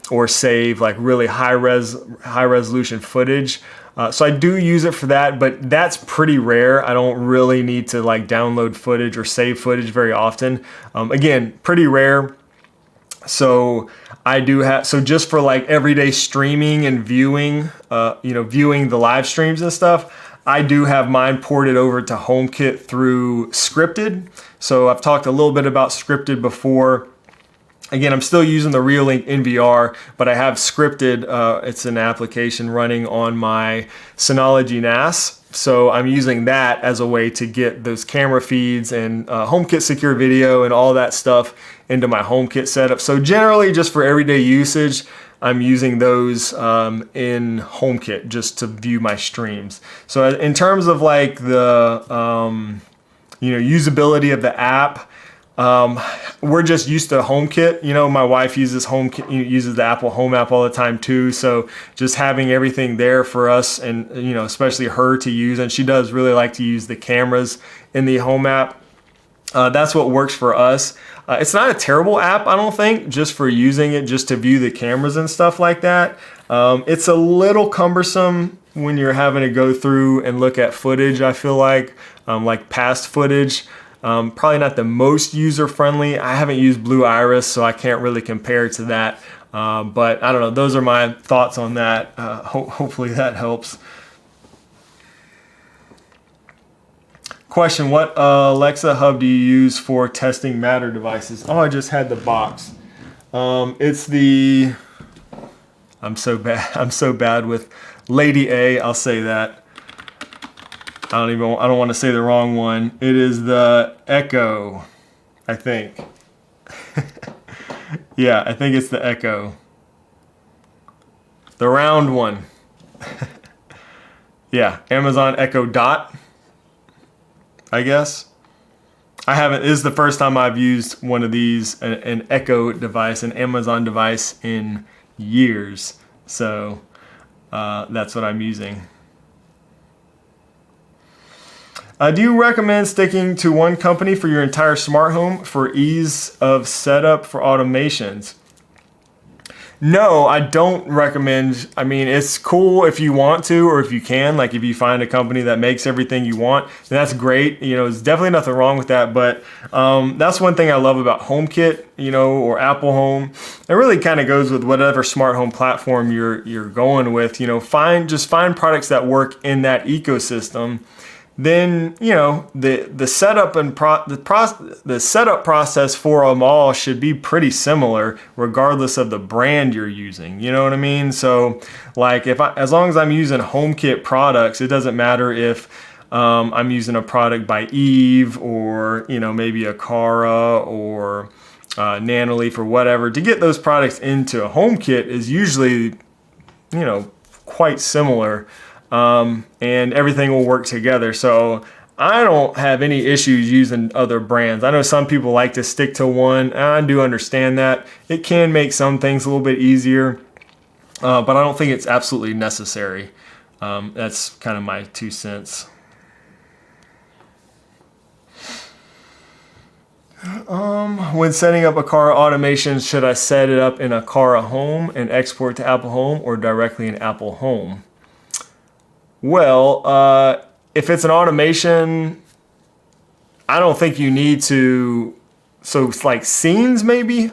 or save like really high resolution footage. So I do use it for that, but that's pretty rare. I don't really need to like download footage or save footage very often. Again, pretty rare. So I do have, so just for like everyday streaming and viewing, you know, viewing the live streams and stuff, I do have mine ported over to HomeKit through Scripted. So I've talked a little bit about Scripted before. Again, I'm still using the Reolink NVR, but I have Scripted. It's an application running on my Synology NAS. So I'm using that as a way to get those camera feeds and HomeKit secure video and all that stuff into my HomeKit setup. So generally, just for everyday usage, I'm using those in HomeKit just to view my streams. So in terms of like the you know, usability of the app, we're just used to HomeKit. You know, my wife uses HomeKit, uses the Apple Home app all the time too. So just having everything there for us, and you know, especially her to use, and she does really like to use the cameras in the Home app. That's what works for us. It's not a terrible app, I don't think, just for using it, just to view the cameras and stuff like that. It's a little cumbersome when you're having to go through and look at footage, I feel like past footage. Probably not the most user-friendly. I haven't used Blue Iris, so I can't really compare to that. But I don't know, those are my thoughts on that. Hopefully that helps. Question, what Alexa hub do you use for testing Matter devices? Oh, I just had the box. It's the, I'm so bad with Lady A, I'll say that. I don't want to say the wrong one. It is the Echo, I think. Yeah, I think it's the Echo. The round one. Yeah, Amazon Echo Dot, I guess. I haven't, this is the first time I've used one of these, an Echo device, an Amazon device, in years. So that's what I'm using. Do you recommend sticking to one company for your entire smart home for ease of setup for automations? No, I don't recommend. I mean, it's cool if you want to, or if you can, like if you find a company that makes everything you want, then that's great. You know, there's definitely nothing wrong with that. But that's one thing I love about HomeKit, you know, or Apple Home. It really kind of goes with whatever smart home platform you're going with. You know, just find products that work in that ecosystem. Then, you know, the setup and the setup process for them all should be pretty similar regardless of the brand you're using. You know what I mean? So like as long as I'm using HomeKit products, it doesn't matter if I'm using a product by Eve or, you know, maybe a Cara or Nanoleaf or whatever. To get those products into a HomeKit is usually, you know, quite similar. And everything will work together. So I don't have any issues using other brands. I know some people like to stick to one, and I do understand that. It can make some things a little bit easier, but I don't think it's absolutely necessary. That's kind of my 2 cents. When setting up a Cara automation, should I set it up in a Cara Home and export to Apple Home, or directly in Apple Home? Well, if it's an automation, I don't think you need to. So it's like scenes, maybe.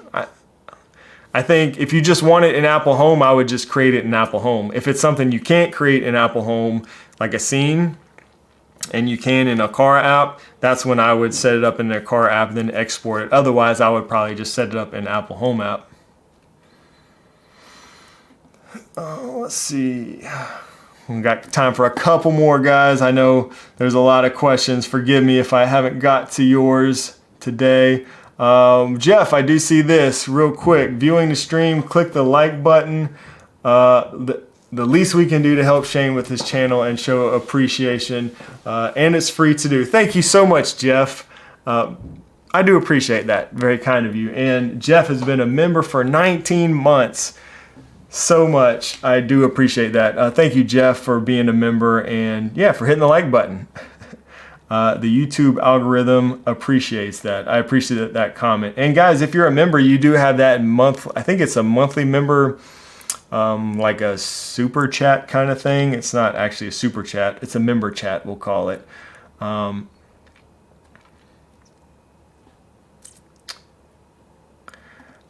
I think if you just want it in Apple Home, I would just create it in Apple Home. If it's something you can't create in Apple Home, like a scene, and you can in a Cara app, that's when I would set it up in the Cara app, then export it. Otherwise, I would probably just set it up in Apple Home app. Let's see. We've got time for a couple more, guys. I know there's a lot of questions. Forgive me if I haven't got to yours today. Jeff, I do see this real quick. Viewing the stream, click the like button. The least we can do to help Shane with his channel and show appreciation. And it's free to do. Thank you so much, Jeff. I do appreciate that. Very kind of you. And Jeff has been a member for 19 months. So much. I do appreciate that. Thank you, Jeff, for being a member, and yeah, for hitting the like button. The YouTube algorithm appreciates that. I appreciate that comment. And guys, if you're a member, you do have that I think it's a monthly member, like a super chat kind of thing. It's not actually a super chat. It's a member chat, we'll call it.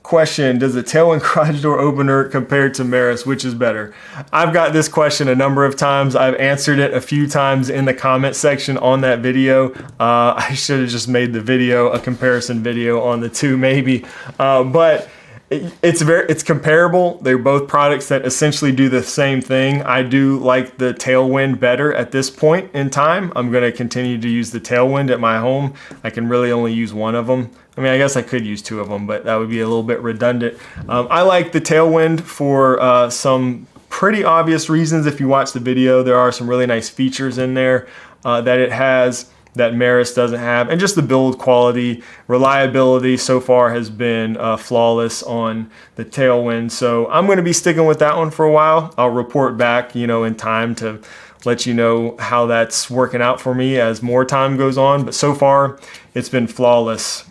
Question, does the tailwind garage door opener compare to Maris, which is better? I've got this question a number of times. I've answered it a few times in the comment section on that video. I should have just made the video, a comparison video on the two maybe. But it's comparable. They're both products that essentially do the same thing. I do like the Tailwind better at this point in time. I'm going to continue to use the Tailwind at my home. I can really only use one of them. I mean, I guess I could use two of them, but that would be a little bit redundant. I like the Tailwind for some pretty obvious reasons. If you watch the video, there are some really nice features in there that it has that Maris doesn't have, and just the build quality, reliability so far has been flawless on the Tailwind. So I'm going to be sticking with that one for a while. I'll report back, in time to let you know how that's working out for me as more time goes on. But so far, it's been flawless.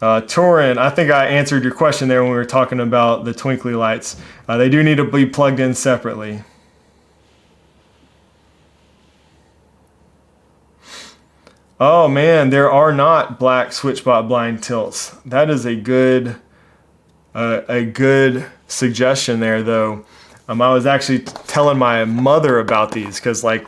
Torin, I think I answered your question there when we were talking about the twinkly lights. They do need to be plugged in separately. Oh man, there are not black SwitchBot blind tilts. That is a good suggestion there, though. I was actually telling my mother about these because, like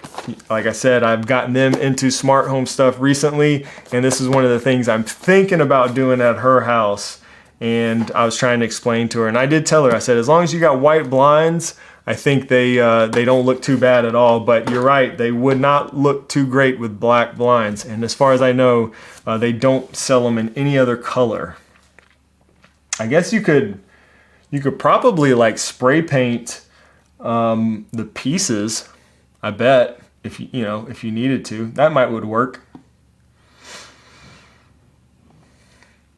I said, I've gotten them into smart home stuff recently, and this is one of the things I'm thinking about doing at her house. And I was trying to explain to her, and I did tell her, I said, as long as you got white blinds, I think they don't look too bad at all. But you're right, they would not look too great with black blinds. And as far as I know, they don't sell them in any other color. I guess you could probably like spray paint the pieces, I bet, if if you needed to, that would work.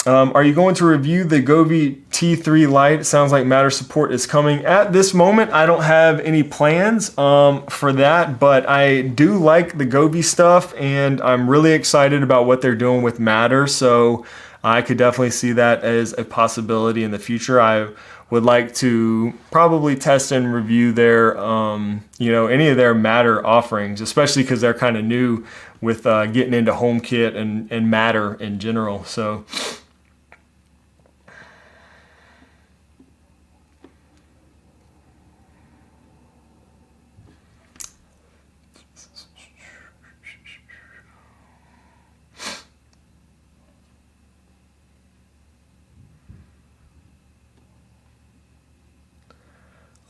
Are you going to review the Govee T3 Lite? It sounds like Matter support is coming. At this moment, I don't have any plans for that, but I do like the Govee stuff, and I'm really excited about what they're doing with Matter, so I could definitely see that as a possibility in the future. I would like to probably test and review their, any of their Matter offerings, especially because they're kind of new with getting into HomeKit and Matter in general. So.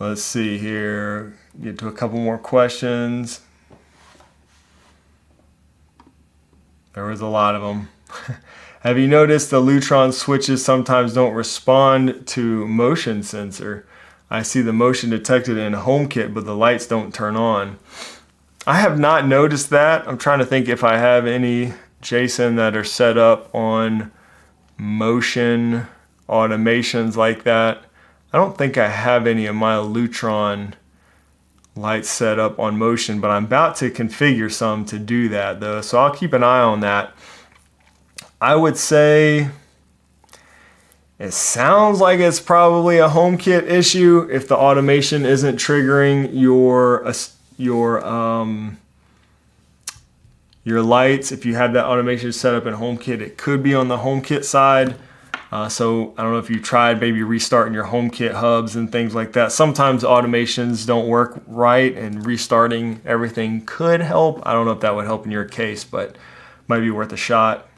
Let's see here, get to a couple more questions. There was a lot of them. Have you noticed the Lutron switches sometimes don't respond to motion sensor? I see the motion detected in HomeKit, but the lights don't turn on. I have not noticed that. I'm trying to think if I have any, Jason, that are set up on motion automations like that. I don't think I have any of my Lutron lights set up on motion, but I'm about to configure some to do that though, so I'll keep an eye on that. I would say it sounds like it's probably a HomeKit issue if the automation isn't triggering your lights. If you have that automation set up in HomeKit, it could be on the HomeKit side. So I don't know if you tried maybe restarting your HomeKit hubs and things like that. Sometimes automations don't work right, and restarting everything could help. I don't know if that would help in your case, but might be worth a shot.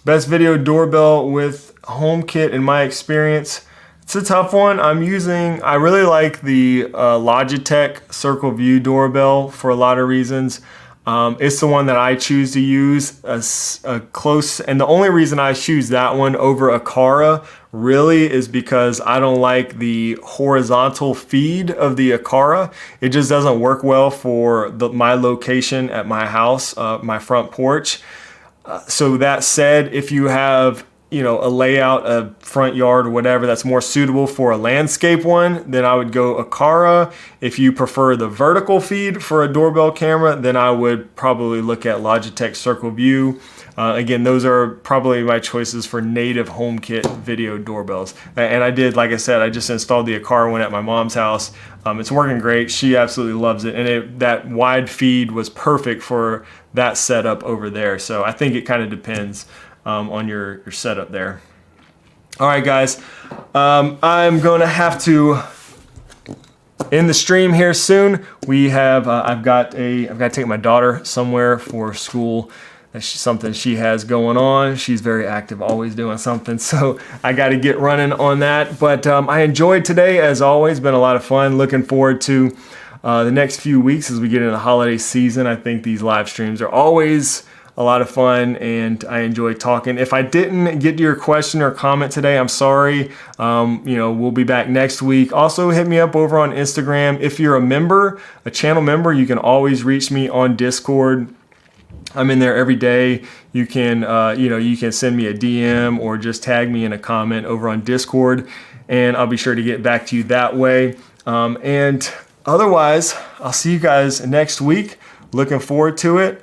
Best video doorbell with HomeKit in my experience. It's a tough one. I really like the Logitech Circle View doorbell for a lot of reasons. It's the one that I choose to use and the only reason I choose that one over Aqara really is because I don't like the horizontal feed of the Aqara. It just doesn't work well for my location at my house, my front porch. So that said, if you have a layout, a front yard or whatever that's more suitable for a landscape one, then I would go Aqara. If you prefer the vertical feed for a doorbell camera, then I would probably look at Logitech Circle View. Again, those are probably my choices for native HomeKit video doorbells. And I did, like I said, I just installed the Aqara one at my mom's house. It's working great. She absolutely loves it. And that wide feed was perfect for that setup over there. So I think it kind of depends on your setup there. All right, guys, I'm gonna have to end the stream here soon. We have I've got to take my daughter somewhere for school. That's something she has going on. She's very active, always doing something. So I got to get running on that. But I enjoyed today, as always. Been a lot of fun. Looking forward to the next few weeks as we get into the holiday season. I think these live streams are always a lot of fun, and I enjoy talking. If I didn't get to your question or comment today, I'm sorry. We'll be back next week. Also, hit me up over on Instagram. If you're a channel member, you can always reach me on Discord. I'm in there every day. You can, you can send me a DM or just tag me in a comment over on Discord, and I'll be sure to get back to you that way. And otherwise, I'll see you guys next week. Looking forward to it.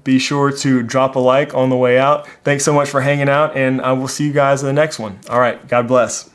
Be sure to drop a like on the way out. Thanks so much for hanging out, and I will see you guys in the next one. All right, God bless.